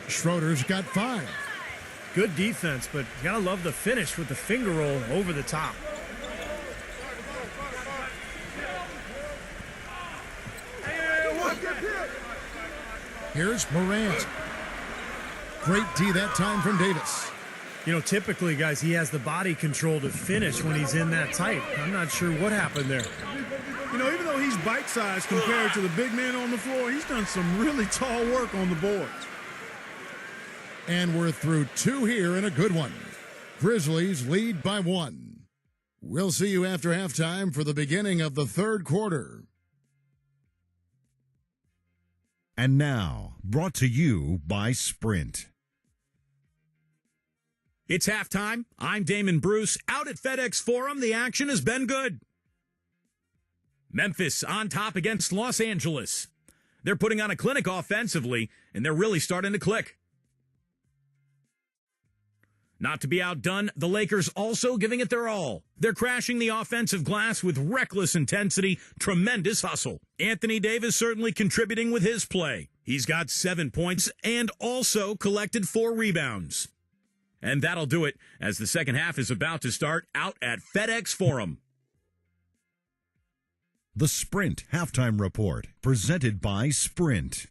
Schroeder's got 5. Good defense, but you gotta love the finish with the finger roll over the top. Here's Morant. Great D that time from Davis. You know, typically, guys, he has the body control to finish when he's in that tight. I'm not sure what happened there. You know, even though he's bite-sized compared to the big man on the floor, he's done some really tall work on the boards. And we're through 2 here in a good one. Grizzlies lead by 1. We'll see you after halftime for the beginning of the third quarter. And now, brought to you by Sprint. It's halftime. I'm Damon Bruce. Out at FedEx Forum, the action has been good. Memphis on top against Los Angeles. They're putting on a clinic offensively, and they're really starting to click. Not to be outdone, the Lakers also giving it their all. They're crashing the offensive glass with reckless intensity, tremendous hustle. Anthony Davis certainly contributing with his play. He's got 7 points and also collected 4 rebounds. And that'll do it as the second half is about to start out at FedEx Forum. The Sprint Halftime Report, presented by Sprint.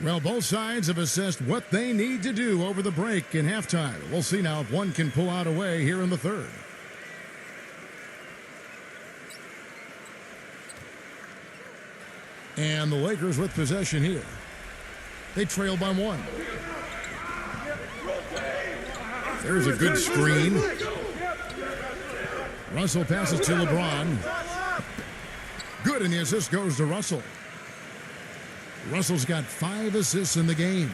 Well, both sides have assessed what they need to do over the break in halftime. We'll see now if one can pull out a way here in the third. And the Lakers with possession here. They trail by 1. There's a good screen. Russell passes to LeBron. Good, and the assist goes to Russell. Russell's got 5 assists in the game.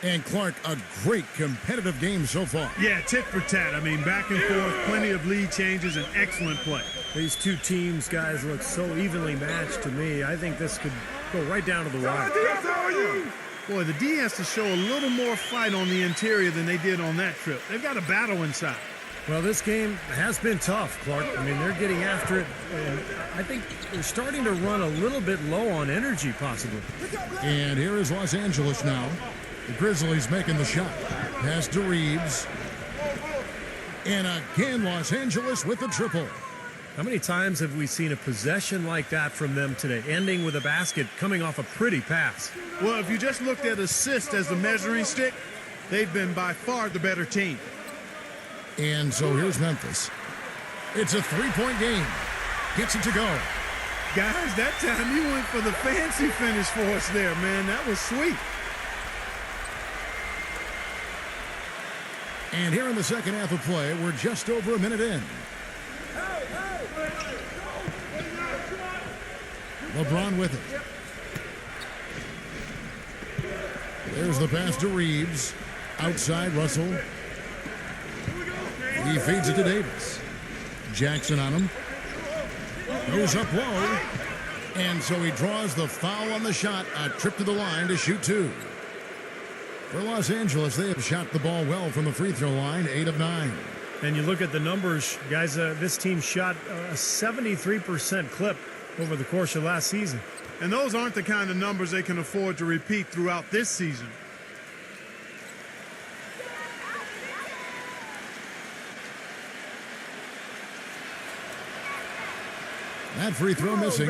And Clark, a great competitive game so far. Yeah, tit for tat. I mean, back and forth, plenty of lead changes, and excellent play. These two teams, guys, look so evenly matched to me. I think this could go right down to the wire. Boy, the D has to show a little more fight on the interior than they did on that trip. They've got a battle inside. Well, this game has been tough, Clark. I mean, they're getting after it, and I think they're starting to run a little bit low on energy, possibly. And here is Los Angeles now. The Grizzlies making the shot. Pass to Reeves. And again, Los Angeles with the triple. How many times have we seen a possession like that from them today, ending with a basket coming off a pretty pass? Well, if you just looked at assist as the measuring stick, they've been by far the better team. And so here's Memphis. It's a 3-point game. Gets it to go. Guys, that time you went for the fancy finish for us there, man. That was sweet. And here in the second half of play, we're just over a minute in. LeBron with it. There's the pass to Reeves. Outside, Russell. He feeds it to Davis. Jackson on him. Goes up low. And so he draws the foul on the shot. A trip to the line to shoot two. For Los Angeles, they have shot the ball well from the free throw line, 8 of 9. And you look at the numbers, guys, this team shot a 73% clip over the course of last season. And those aren't the kind of numbers they can afford to repeat throughout this season. That free throw missing.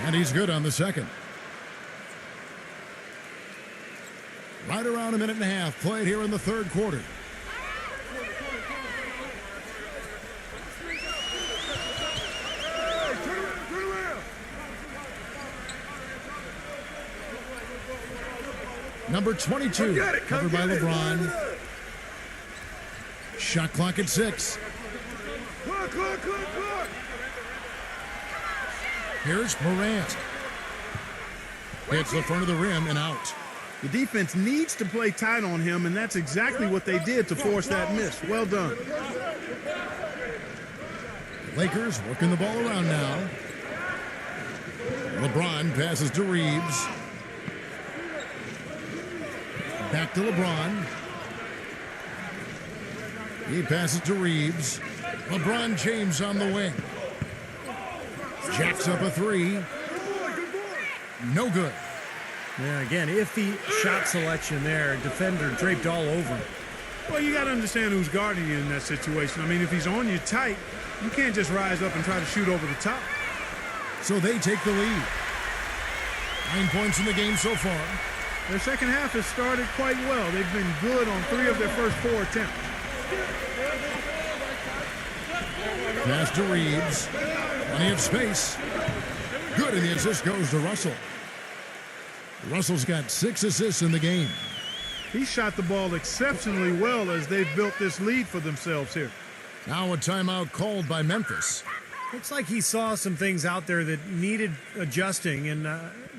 And he's good on the second. Right around a minute and a half played here in the third quarter. Number 22, covered by LeBron. Shot clock at 6. Here's Morant. Hits the front of the rim and out. The defense needs to play tight on him, and that's exactly what they did to force that miss. Well done. Lakers working the ball around now. LeBron passes to Reeves. Back to LeBron. He passes to Reeves. LeBron James on the wing. Jacks up a three. No good. Yeah, again, iffy shot selection there. Defender draped all over. Well, you got to understand who's guarding you in that situation. I mean, if he's on you tight, you can't just rise up and try to shoot over the top. So they take the lead. 9 points in the game so far. Their second half has started quite well. They've been good on 3 of their first 4 attempts. Pass to Reeves. Plenty of space. Good, and the assist goes to Russell. Russell's got 6 assists in the game. He shot the ball exceptionally well as they've built this lead for themselves here. Now a timeout called by Memphis. Looks like he saw some things out there that needed adjusting and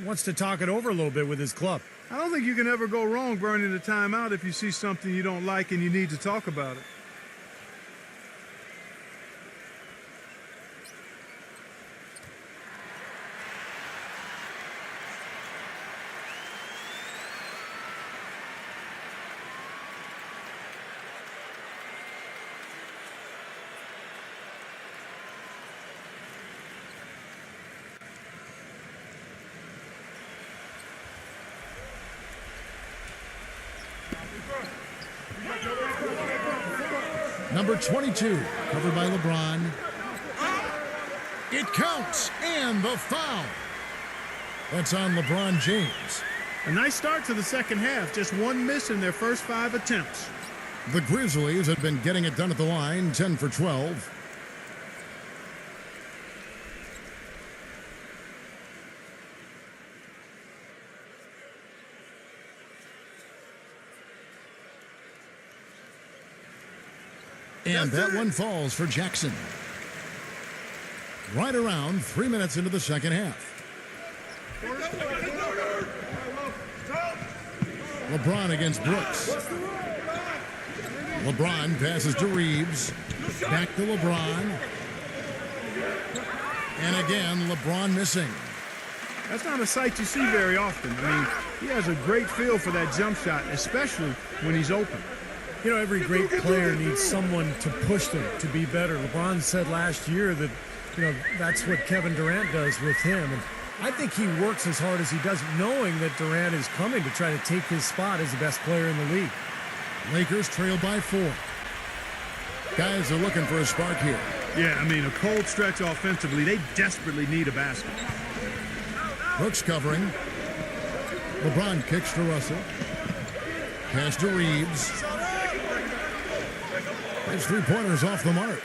wants to talk it over a little bit with his club. I don't think you can ever go wrong burning a timeout if you see something you don't like and you need to talk about it. Number 22, covered by LeBron. It counts, and the foul. That's on LeBron James. A nice start to the second half, just 1 miss in their first 5 attempts. The Grizzlies have been getting it done at the line, 10 for 12. And that one falls for Jackson. Right around 3 minutes into the second half. LeBron against Brooks. LeBron passes to Reeves. Back to LeBron. And again, LeBron missing. That's not a sight you see very often. I mean, he has a great feel for that jump shot, especially when he's open. You know, every great player needs someone to push them to be better. LeBron said last year that, that's what Kevin Durant does with him. And I think he works as hard as he does, knowing that Durant is coming to try to take his spot as the best player in the league. Lakers trail by 4. Guys are looking for a spark here. Yeah, I mean, a cold stretch offensively. They desperately need a basket. Brooks covering. LeBron kicks to Russell. Pass to Reeves. His three-pointers off the mark.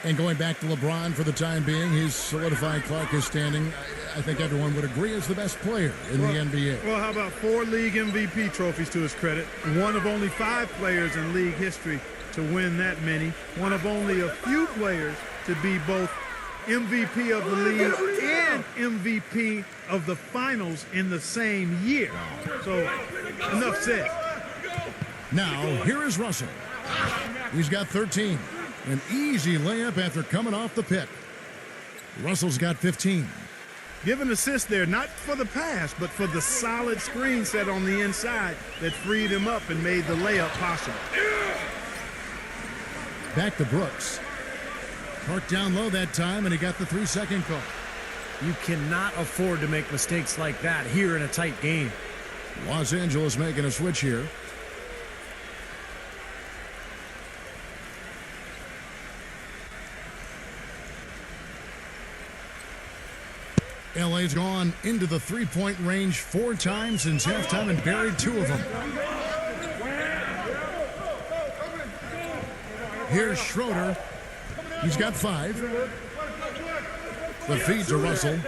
And going back to LeBron for the time being, he's solidified Clark is standing, I think everyone would agree, is the best player in the NBA. Well, how about 4 league MVP trophies to his credit? One of only 5 players in league history to win that many. One of only a few players to be both MVP of the league and MVP of the finals in the same year. So, enough said. Now, here is Russell. He's got 13. An easy layup after coming off the pick. Russell's got 15. Give an assist there, not for the pass, but for the solid screen set on the inside that freed him up and made the layup possible. Back to Brooks. Clark down low that time, and he got the 3-second call. You cannot afford to make mistakes like that here in a tight game. Los Angeles making a switch here. LA's gone into the three-point range 4 times since halftime and buried 2 of them. Here's Schroeder. He's got 5. The feed to Russell.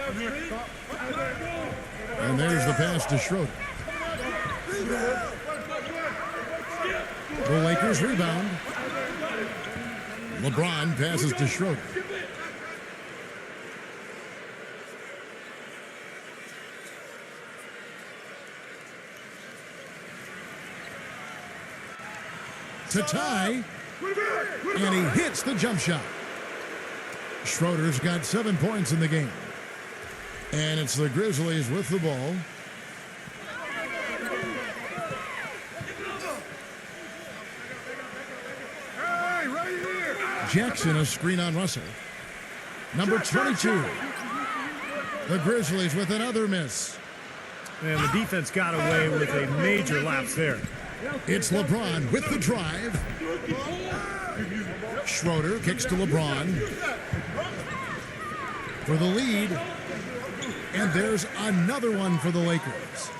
And there's the pass to Schroeder. The Lakers rebound. LeBron passes to Schroeder. To tie, and he hits the jump shot. Schroeder's got 7 points in the game. And it's the Grizzlies with the ball. Jackson, a screen on Russell. Number 22. The Grizzlies with another miss. And the defense got away with a major lapse there. It's LeBron with the drive. Schroeder kicks to LeBron for the lead. And there's another one for the Lakers.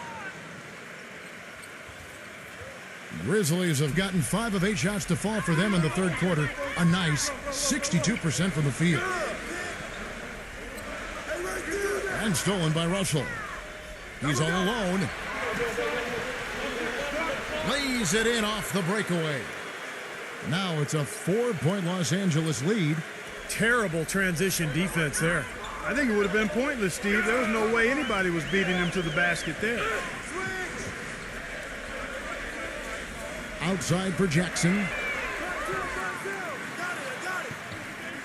Grizzlies have gotten 5 of 8 shots to fall for them in the third quarter. A nice 62% from the field. And stolen by Russell. He's all alone. Lays it in off the breakaway. Now it's a 4-point Los Angeles lead. Terrible transition defense there. I think it would have been pointless, Steve. There was no way anybody was beating him to the basket there. Outside for Jackson.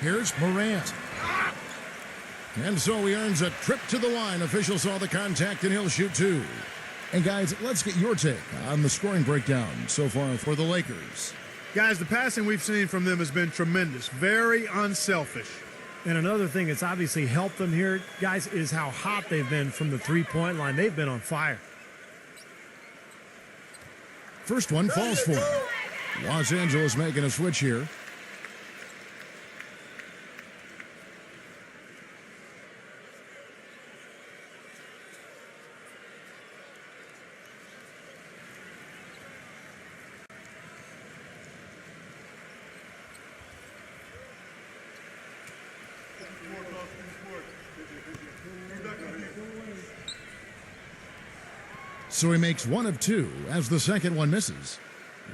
Here's Morant. And so he earns a trip to the line. Official saw the contact and he'll shoot 2. And guys, let's get your take on the scoring breakdown so far for the Lakers. Guys, the passing we've seen from them has been tremendous. Very unselfish. And another thing that's obviously helped them here, guys, is how hot they've been from the three-point line. They've been on fire. First one falls for him. Los Angeles making a switch here. So he makes 1 of 2 as the second one misses.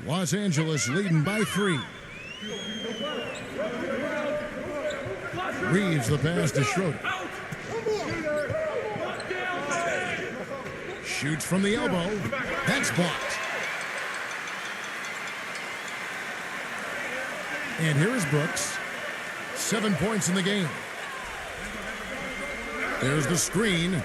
Los Angeles leading by 3. Reeves the pass to Schroeder. Shoots from the elbow. That's blocked. And here is Brooks. 7 points in the game. There's the screen.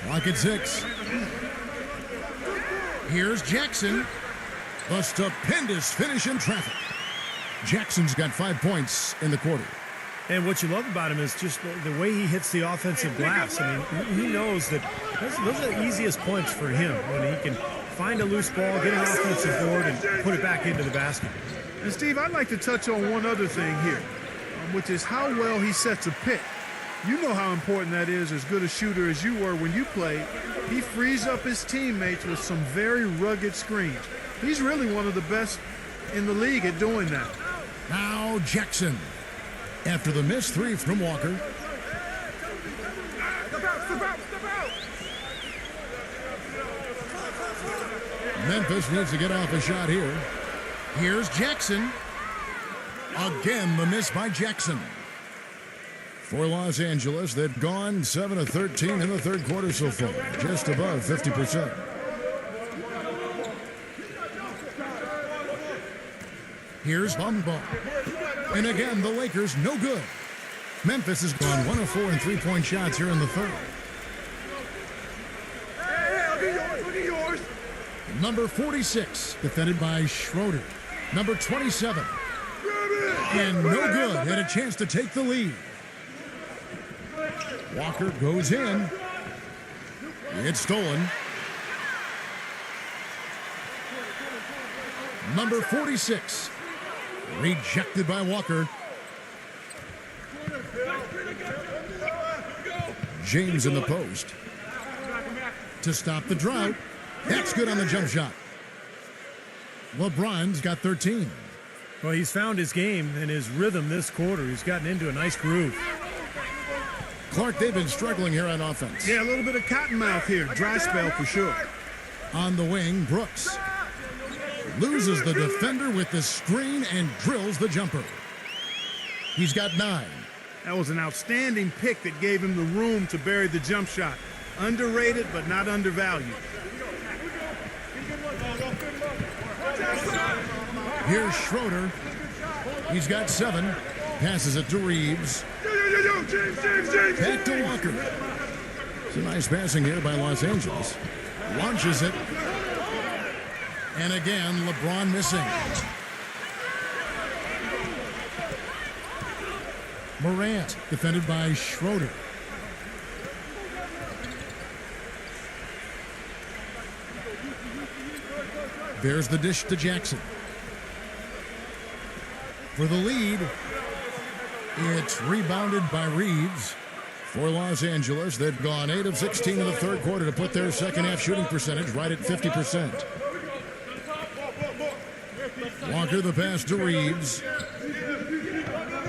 Clock at 6. Here's Jackson. The stupendous finish in traffic. Jackson's got 5 points in the quarter. And what you love about him is just the way he hits the offensive glass. I mean, he knows that those are the easiest points for him when he can find a loose ball, get an offensive board, and put it back into the basket. And Steve, I'd like to touch on one other thing here, which is how well he sets a pick. You know how important that is, as good a shooter as you were when you played. He frees up his teammates with some very rugged screens. He's really one of the best in the league at doing that. Now Jackson. After the missed three from Walker. Memphis needs to get off a shot here. Here's Jackson. Again, the miss by Jackson. For Los Angeles, they've gone 7 of 13 in the third quarter so far, just above 50%. Here's Bumba. And again, the Lakers no good. Memphis has gone 1 of 4 in three-point shots here in the third. Look at yours. Number 46, defended by Schroeder. Number 27. And no good. Had a chance to take the lead. Walker goes in. It's stolen. Number 46. Rejected by Walker. James in the post. To stop the drought. That's good on the jump shot. LeBron's got 13. Well, he's found his game and his rhythm this quarter. He's gotten into a nice groove. Clark, they've been struggling here on offense. Yeah, a little bit of cottonmouth here. Dry spell for sure. On the wing, Brooks loses the defender with the screen and drills the jumper. He's got 9. That was an outstanding pick that gave him the room to bury the jump shot. Underrated, but not undervalued. Here's Schroeder. He's got 7. Passes it to Reeves. Back to Walker. It's a nice passing here by Los Angeles. Launches it. And again, LeBron missing. Morant, defended by Schroeder. There's the dish to Jackson. For the lead, it's rebounded by Reeves. For Los Angeles, they've gone 8 of 16 in the third quarter to put their second half shooting percentage right at 50%. Walker, the pass to Reeves.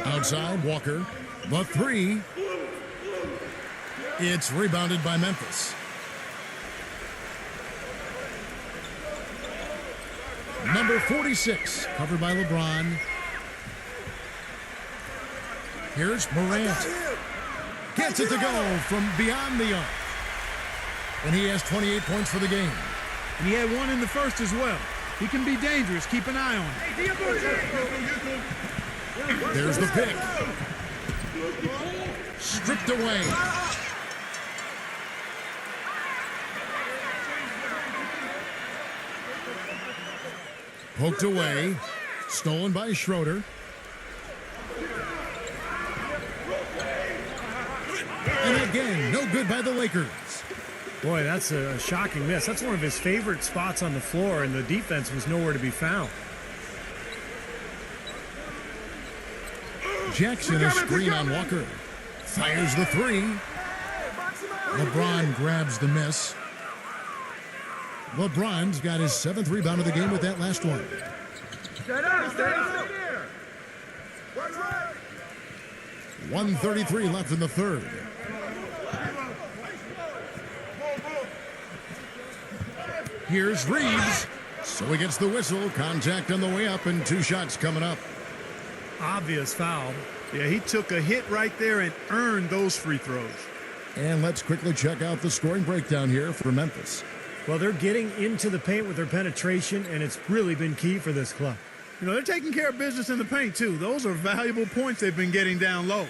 Outside, Walker. The 3. It's rebounded by Memphis. Number 46, covered by LeBron. Here's Morant. Gets it to go from beyond the arc. And he has 28 points for the game. And he had 1 in the first as well. He can be dangerous. Keep an eye on him. There's the pick. Stripped away. Poked away. Stolen by Schroeder. And again, no good by the Lakers. Boy, that's a shocking miss. That's one of his favorite spots on the floor, and the defense was nowhere to be found. Jackson, a screen on Walker. Fires the 3. LeBron grabs the miss. LeBron's got his 7th rebound of the game with that last one. Stay down. 1:33 left in the third. Here's Reeves. So he gets the whistle. Contact on the way up and 2 shots coming up. Obvious foul. Yeah, he took a hit right there and earned those free throws. And let's quickly check out the scoring breakdown here for Memphis. Well, they're getting into the paint with their penetration, and it's really been key for this club. You know, they're taking care of business in the paint, too. Those are valuable points they've been getting down low.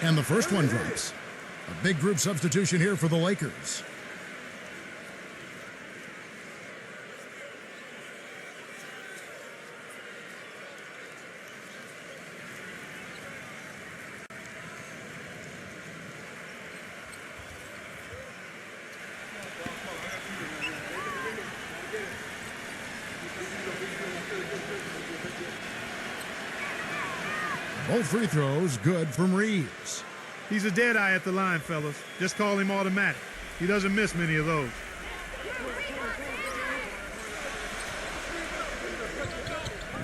And the first one drops. A big group substitution here for the Lakers. Both free throws good from Reeves. He's a dead eye at the line, fellas. Just call him automatic. He doesn't miss many of those.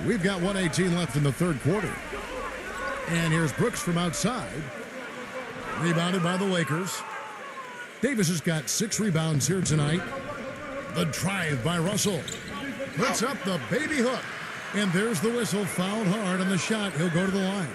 We've got 1:18 left in the third quarter. And here's Brooks from outside. Rebounded by the Lakers. Davis has got 6 rebounds here tonight. The drive by Russell. Puts up the baby hook. And there's the whistle. Fouled hard on the shot. He'll go to the line.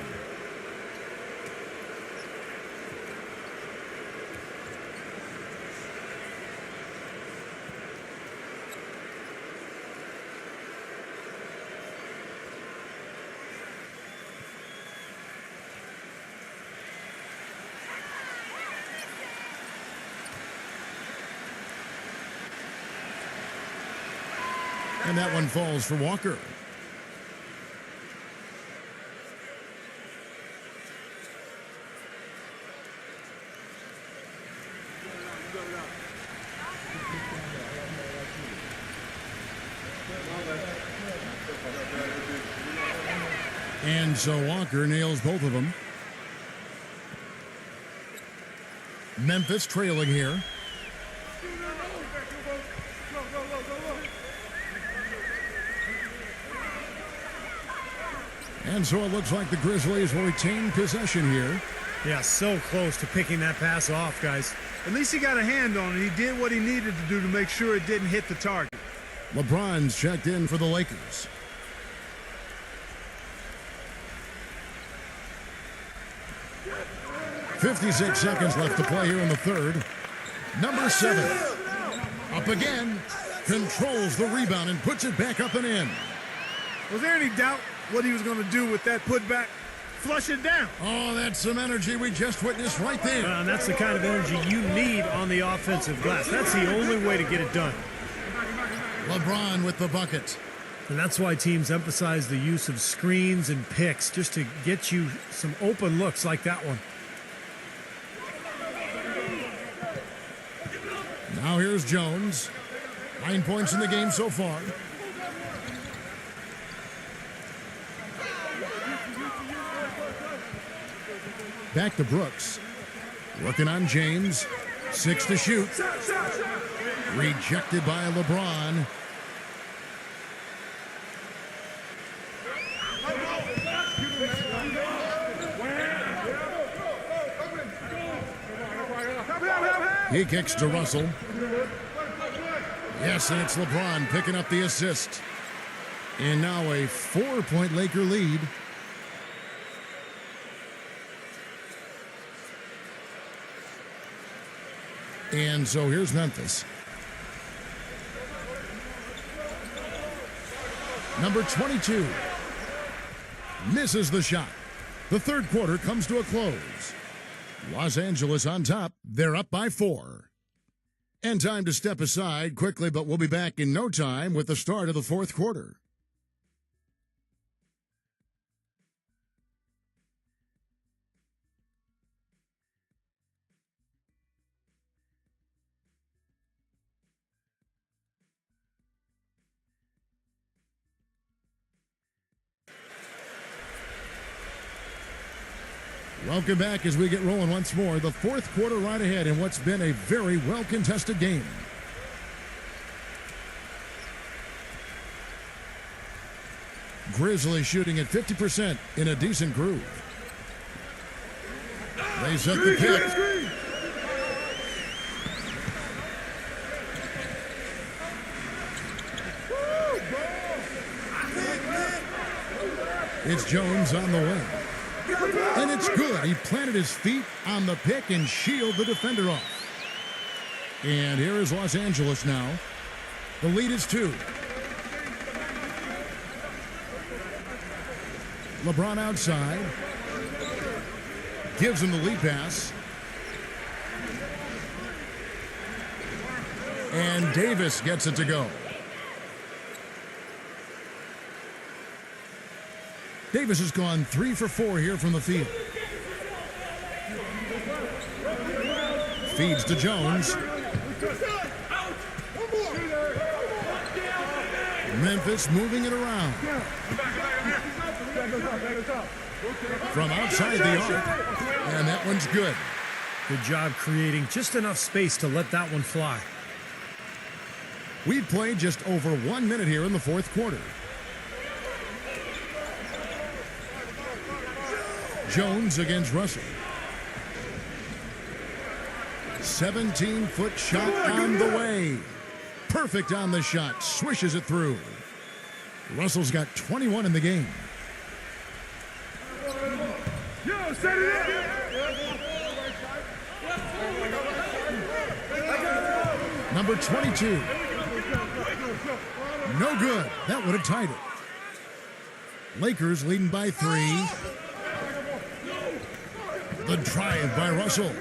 And that one falls for Walker. And so Walker nails both of them. Memphis trailing here. And so it looks like the Grizzlies will retain possession here. Yeah, so close to picking that pass off, guys. At least he got a hand on it. He did what he needed to do to make sure it didn't hit the target. LeBron's checked in for the Lakers. .56 seconds left to play here in the third. Number 7. Up again. Controls the rebound and puts it back up and in. Was there any doubt what he was going to do with that putback? Flush it down. Oh, that's some energy we just witnessed right there. And that's the kind of energy you need on the offensive glass. That's the only way to get it done. LeBron with the bucket. And that's why teams emphasize the use of screens and picks, just to get you some open looks like that one. Now here's Jones. 9 points in the game so far. Back to Brooks. Working on James. 6 to shoot. Rejected by LeBron. He kicks to Russell. Yes, and it's LeBron picking up the assist. And now a 4-point Laker lead. And so here's Memphis. Number 22 misses the shot. The third quarter comes to a close. Los Angeles on top. They're up by 4. And time to step aside quickly, but we'll be back in no time with the start of the fourth quarter. Welcome back as we get rolling once more. The fourth quarter right ahead in what's been a very well-contested game. Grizzlies shooting at 50% in a decent groove. They set the pick. It's Jones on the wing. And it's good. He planted his feet on the pick and shielded the defender off. And here is Los Angeles now. The lead is 2. LeBron outside. Gives him the lead pass. And Davis gets it to go. Davis has gone 3 for 4 here from the field. Feeds to Jones. Memphis moving it around. From outside the arc. And that one's good. Good job creating just enough space to let that one fly. We've played just over 1 minute here in the fourth quarter. Jones against Russell. 17-foot shot on the way. Perfect on the shot. Swishes it through. Russell's got 21 in the game. Yo, set it up. Number 22. No good. That would have tied it. Lakers leading by 3. The drive by Russell.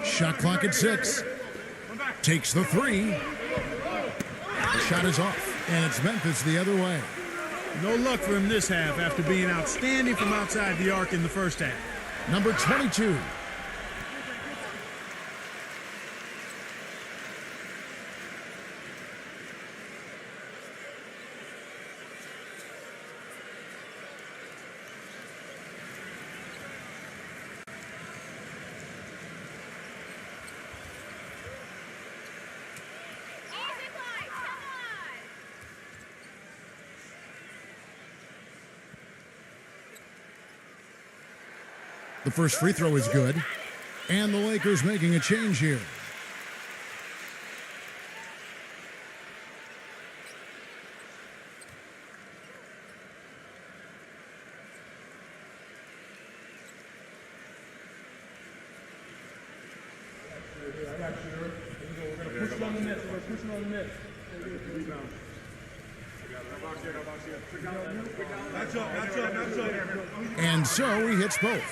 Shot clock at 6. Takes the 3. The shot is off, and it's Memphis the other way. No luck for him this half after being outstanding from outside the arc in the first half. Number 22. The first free throw is good. And the Lakers making a change here. And so he hits both.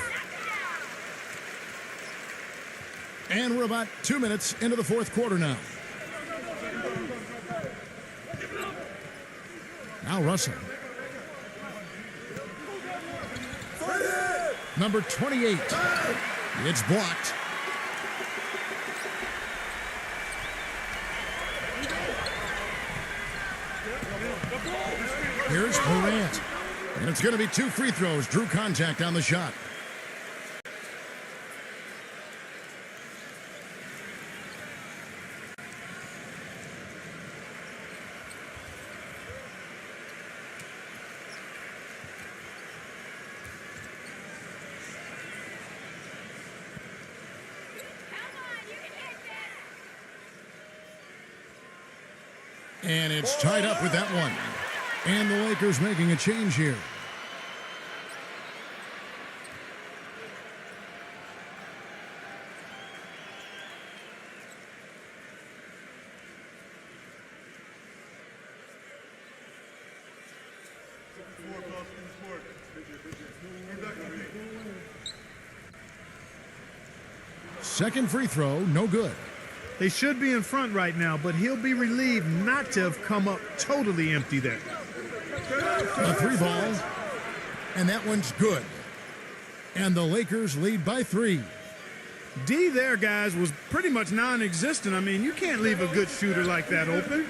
And we're about 2 minutes into the fourth quarter now. Now Russell. Number 28. It's blocked. Here's Morant. And it's going to be 2 free throws. Drew contact on the shot. And it's tied up with that one. And the Lakers making a change here. Second free throw, no good. They should be in front right now, but he'll be relieved not to have come up totally empty there. A 3 ball, and that one's good. And the Lakers lead by 3. D there, guys, was pretty much non-existent. I mean, you can't leave a good shooter like that open.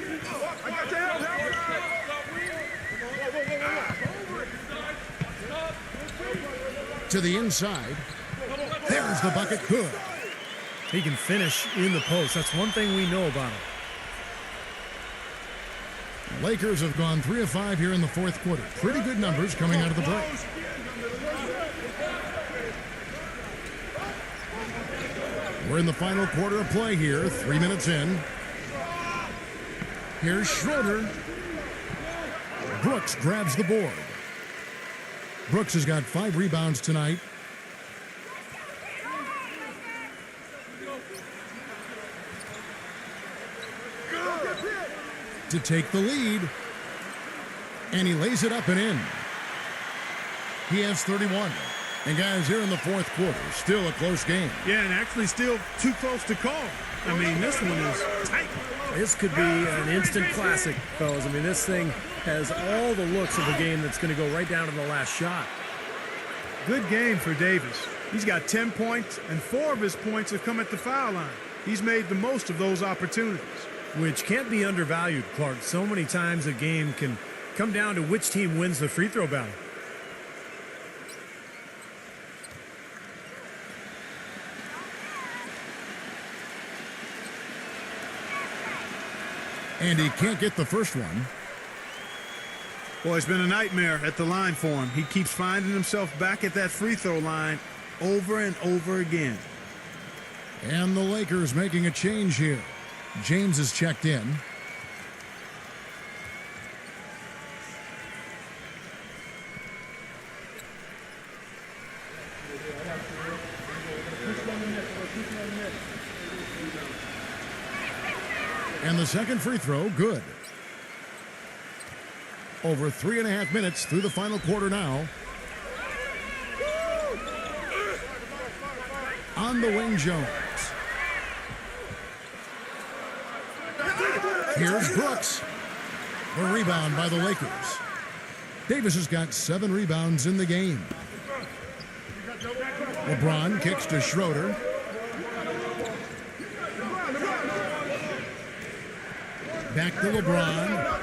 To the inside. There's the bucket, good. He can finish in the post. That's one thing we know about him. Lakers have gone 3 of 5 here in the fourth quarter. Pretty good numbers coming out of the break. We're in the final quarter of play here, 3 minutes in. Here's Schroeder. Brooks grabs the board. Brooks has got 5 rebounds tonight. To take the lead, and he lays it up and in. He has 31. And guys, here in the fourth quarter, still a close game. Yeah, and actually still too close to call. I mean, this one is tight. This could be an instant classic, fellas. I mean, this thing has all the looks of a game that's going to go right down to the last shot. Good game for Davis. He's got 10 points, and 4 of his points have come at the foul line. He's made the most of those opportunities. Which can't be undervalued, Clark. So many times a game can come down to which team wins the free throw battle. And he can't get the first one. Boy, it's been a nightmare at the line for him. He keeps finding himself back at that free throw line over and over again. And the Lakers making a change here. James is checked in. And the second free throw, good. Over 3.5 minutes through the final quarter now. On the wing, Jones. Here's Brooks. The rebound by the Lakers. Davis has got 7 rebounds in the game. LeBron kicks to Schroeder. Back to LeBron.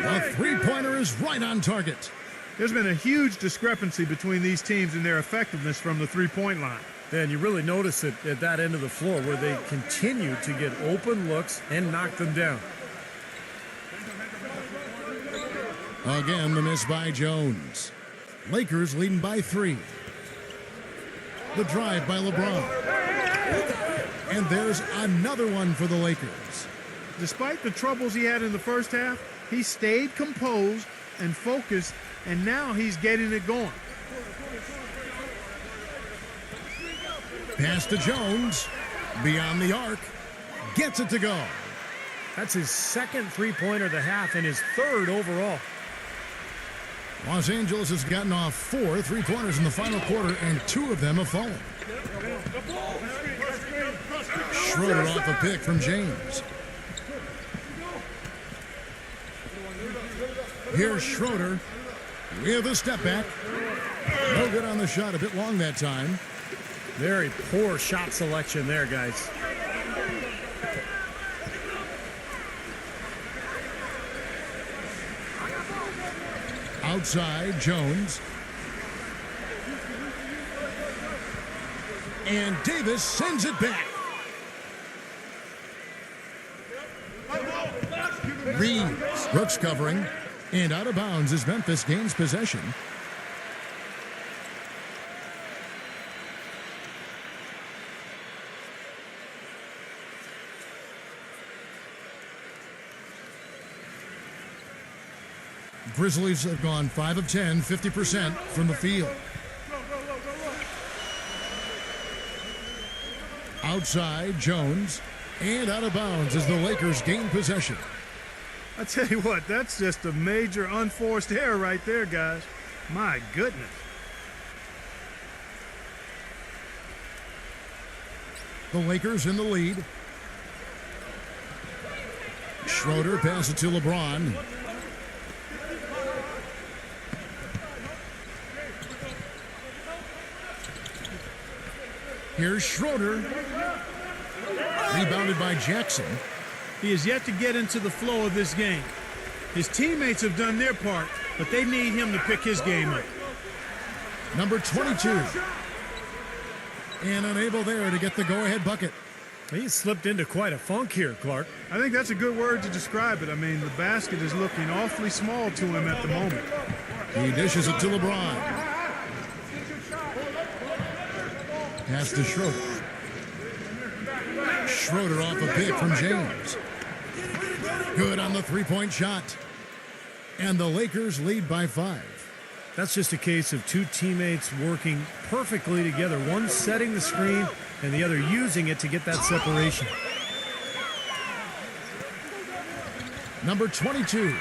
The three-pointer is right on target. There's been a huge discrepancy between these teams in their effectiveness from the three-point line. And you really notice it at that end of the floor where they continue to get open looks and knock them down. Again, the miss by Jones. Lakers leading by 3. The drive by LeBron. And there's another one for the Lakers. Despite the troubles he had in the first half, he stayed composed and focused, and now he's getting it going. Pass to Jones. Beyond the arc. Gets it to go. That's his second three-pointer of the half and his third overall. Los Angeles has gotten off 4 three-pointers in the final quarter, and 2 of them have fallen. Schroeder off a pick from James. Here's Schroeder with a step back. No good on the shot, a bit long that time. Very poor shot selection there, guys. Outside, Jones. And Davis sends it back. Reeves, Brooks covering. And out of bounds as Memphis gains possession. Grizzlies have gone 5 of 10, 50% from the field. Outside, Jones. And out of bounds as the Lakers gain possession. I tell you what, that's just a major unforced error right there, guys. My goodness. The Lakers in the lead. Schroeder passes it to LeBron. Here's Schroeder. Rebounded by Jackson. He is yet to get into the flow of this game. His teammates have done their part, but they need him to pick his game up. Number 22. And unable there to get the go-ahead bucket. He slipped into quite a funk here, Clark. I think that's a good word to describe it. I mean, the basket is looking awfully small to him at the moment. He dishes it to LeBron. Pass to Schroeder. Schroeder off a pick from James. Good on the three-point shot. And the Lakers lead by 5. That's just a case of 2 teammates working perfectly together. One setting the screen and the other using it to get that separation. Number 22.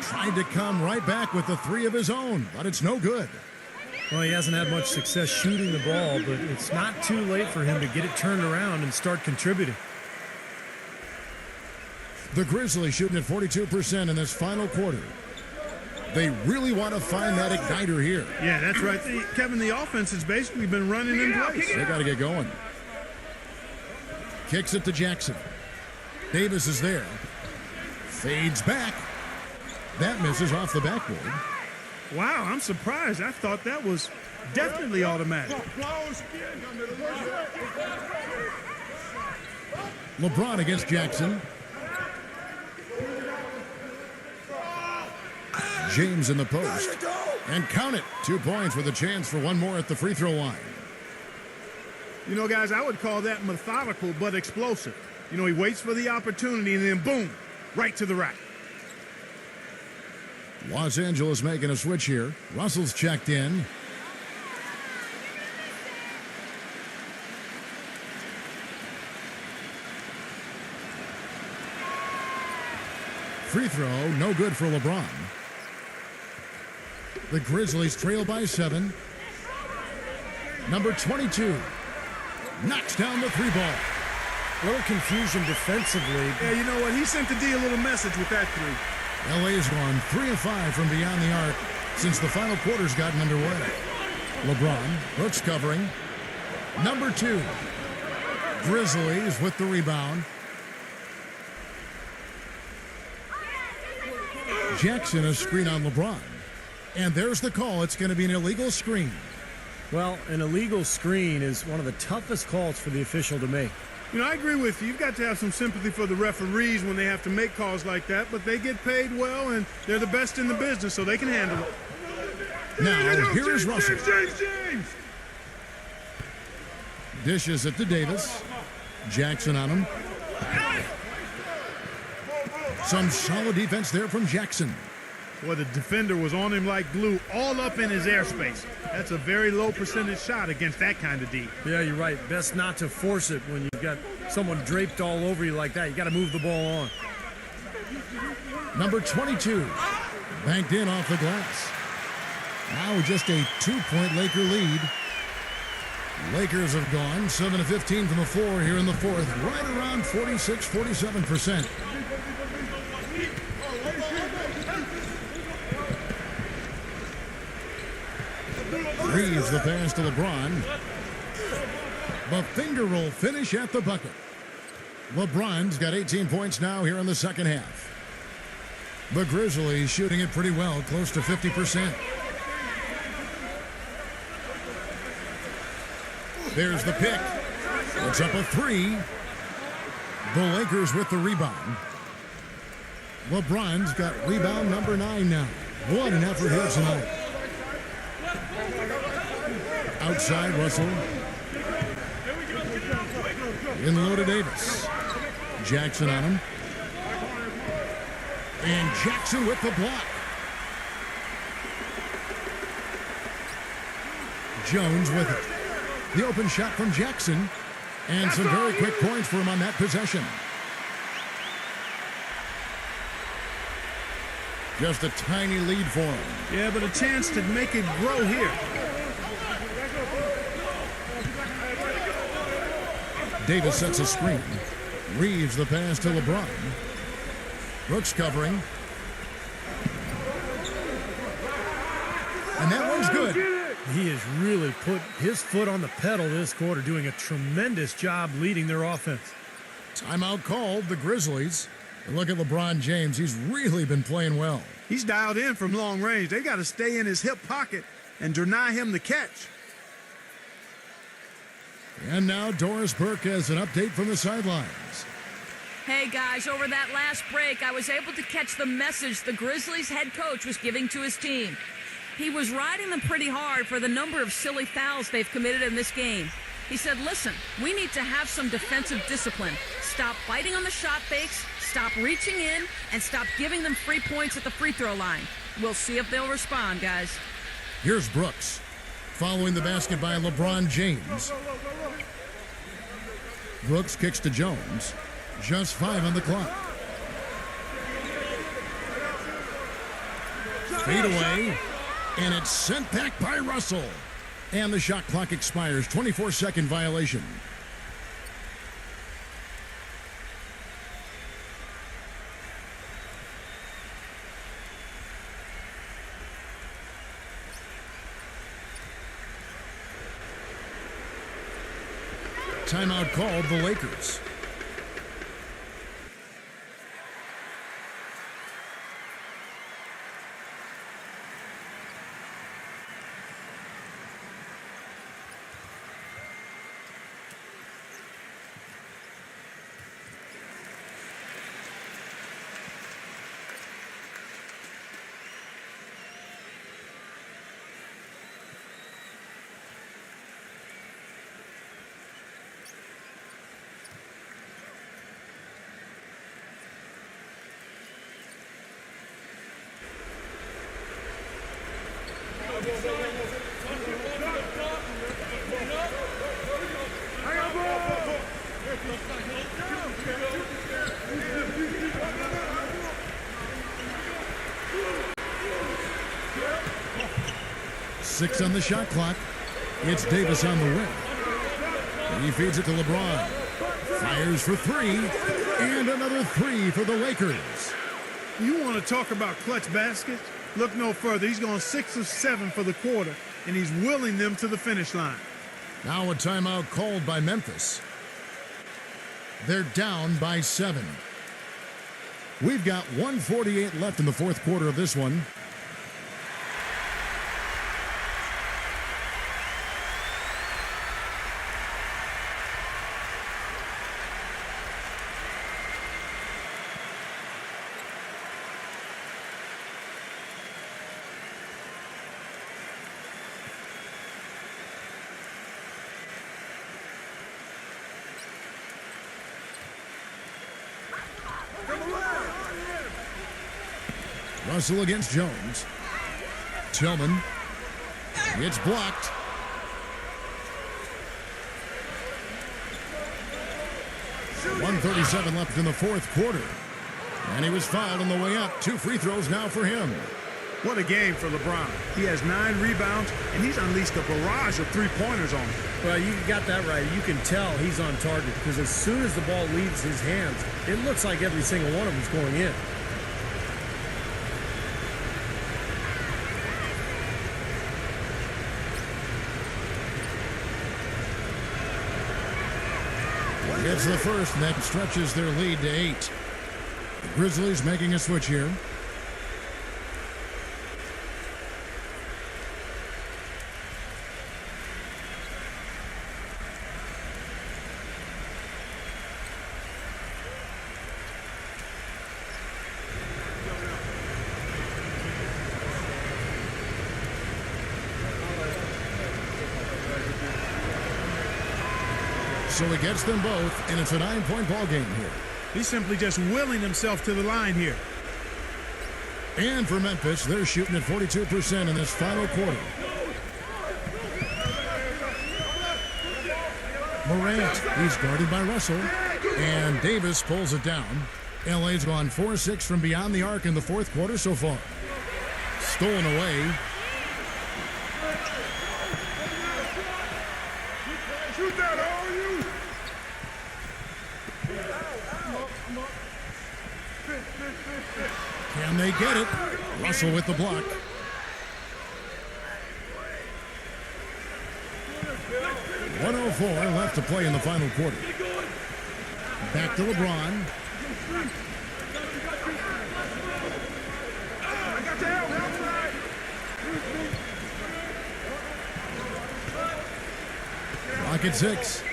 Tried to come right back with the 3 of his own, but it's no good. Well, he hasn't had much success shooting the ball, but it's not too late for him to get it turned around and start contributing. The Grizzlies shooting at 42% in this final quarter. They really want to find that igniter here. Yeah, that's right. Kevin, the offense has basically been running in place. They got to get going. Kicks it to Jackson. Davis is there. Fades back. That misses off the backboard. Wow, I'm surprised. I thought that was definitely automatic. LeBron against Jackson. James in the post. And count it. 2 points with a chance for one more at the free throw line. You know, guys, I would call that methodical but explosive. You know, he waits for the opportunity and then boom, right to the rack. Los Angeles making a switch here. Russell's checked in. Free throw, no good for LeBron. The Grizzlies trail by 7. Number 22 knocks down the 3 ball. A little confusion defensively. Yeah, you know what? He sent the D a little message with that 3. LA has gone 3 of 5 from beyond the arc since the final quarter's gotten underway. LeBron, Brooks covering. Number 2. Grizzlies with the rebound. Jackson a screen on LeBron. And there's the call. It's going to be an illegal screen. Well, an illegal screen is one of the toughest calls for the official to make. You know, I agree with you. You've got to have some sympathy for the referees when they have to make calls like that, but they get paid well, and they're the best in the business, so they can handle it. Now, here is Russell. James! Dishes it to Davis. Jackson on him. Some solid defense there from Jackson. Well, the defender was on him like glue, all up in his airspace. That's a very low percentage shot against that kind of D. Yeah, you're right. Best not to force it when you've got someone draped all over you like that. You got to move the ball on. Number 22, banked in off the glass. Now just a 2-point Laker lead. Lakers have gone 7 of 15 from the floor here in the fourth, right around 46-47%. Reeves the pass to LeBron. The finger roll finish at the bucket. LeBron's got 18 points now here in the second half. The Grizzlies shooting it pretty well, close to 50%. There's the pick. It's up a 3. The Lakers with the rebound. LeBron's got rebound number 9 now. What an effort here tonight. Outside, Russell. In low to Davis. Jackson on him. And Jackson with the block. Jones with it. The open shot from Jackson. And some very quick points for him on that possession. Just a tiny lead for him. Yeah, but a chance to make it grow here. Davis sets a screen. Reeves the pass to LeBron. Brooks covering. And that one's good. He has really put his foot on the pedal this quarter, doing a tremendous job leading their offense. Timeout called, the Grizzlies. And look at LeBron James. He's really been playing well. He's dialed in from long range. They got to stay in his hip pocket and deny him the catch. And now Doris Burke has an update from the sidelines. Hey guys, over that last break, I was able to catch the message the Grizzlies head coach was giving to his team. He was riding them pretty hard for the number of silly fouls they've committed in this game. He said, listen, we need to have some defensive discipline. Stop biting on the shot fakes, stop reaching in, and stop giving them free points at the free throw line. We'll see if they'll respond, guys. Here's Brooks. Following the basket by LeBron James. Brooks kicks to Jones. Just 5 on the clock. Fade away. And it's sent back by Russell. And the shot clock expires. 24-second violation. Timeout called the Lakers. Six on the shot clock. It's Davis on the wing. He feeds it to LeBron. Fires for three. And another three for the Lakers. You want to talk about clutch baskets? Look no further. He's gone 6 of 7 for the quarter, and he's willing them to the finish line. Now a timeout called by Memphis. They're down by 7. We've got 1:48 left in the fourth quarter of this one. Russell against Jones. Tillman. It's blocked. .137 left in the fourth quarter. And he was fouled on the way up. 2 free throws now for him. What a game for LeBron. He has 9 rebounds, and he's unleashed a barrage of three-pointers on him. Well, you got that right. You can tell he's on target because as soon as the ball leaves his hands, it looks like every single one of them's going in. Gets the first, and that stretches their lead to 8. The Grizzlies making a switch here. So he gets them both, and it's a 9-point ball game here. He's simply just willing himself to the line here. And for Memphis, they're shooting at 42% in this final quarter. Morant, he's guarded by Russell, and Davis pulls it down. LA's gone 4-6 from beyond the arc in the fourth quarter so far. Stolen away. Shoot that, all you! Can they get it? Russell with the block. .104 left to play in the final quarter. Back to LeBron. Clock at 6.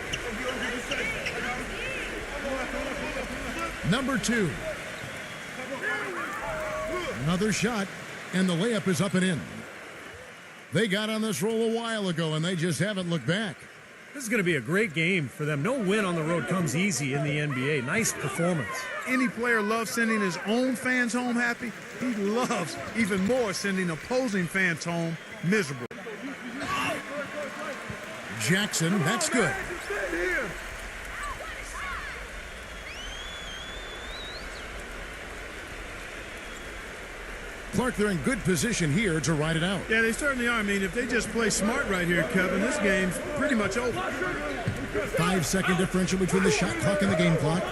Number 2. Another shot, and the layup is up and in. They got on this roll a while ago, and they just haven't looked back. This is going to be a great game for them. No win on the road comes easy in the NBA. Nice performance. Any player loves sending his own fans home happy. He loves even more sending opposing fans home miserable. Jackson, that's good. Clark, they're in good position here to ride it out. Yeah, they certainly are. I mean, if they just play smart right here, Kevin, this game's pretty much over. 5-second differential between the shot clock and the game clock.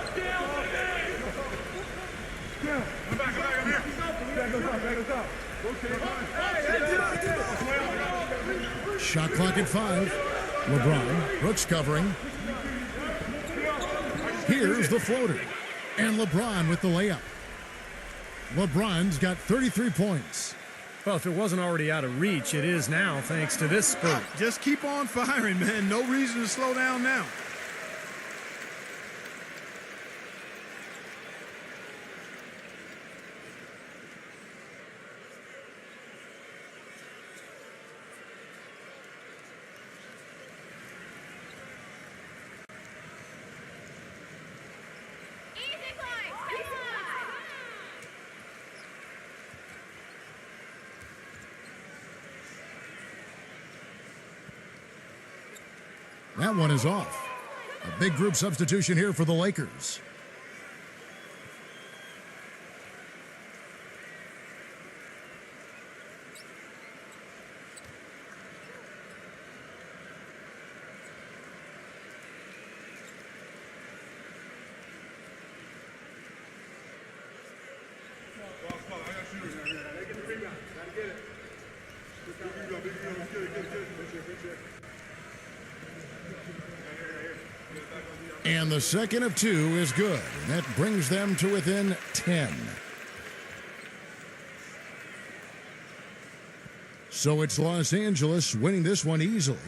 Shot clock at 5. LeBron, Brooks covering. Here's the floater. And LeBron with the layup. LeBron's got 33 points. Well, if it wasn't already out of reach, it is now thanks to this spurt. Just keep on firing, man. No reason to slow down now. That one is off. A big group substitution here for the Lakers. And the second of two is good. And that brings them to within 10. So it's Los Angeles winning this one easily.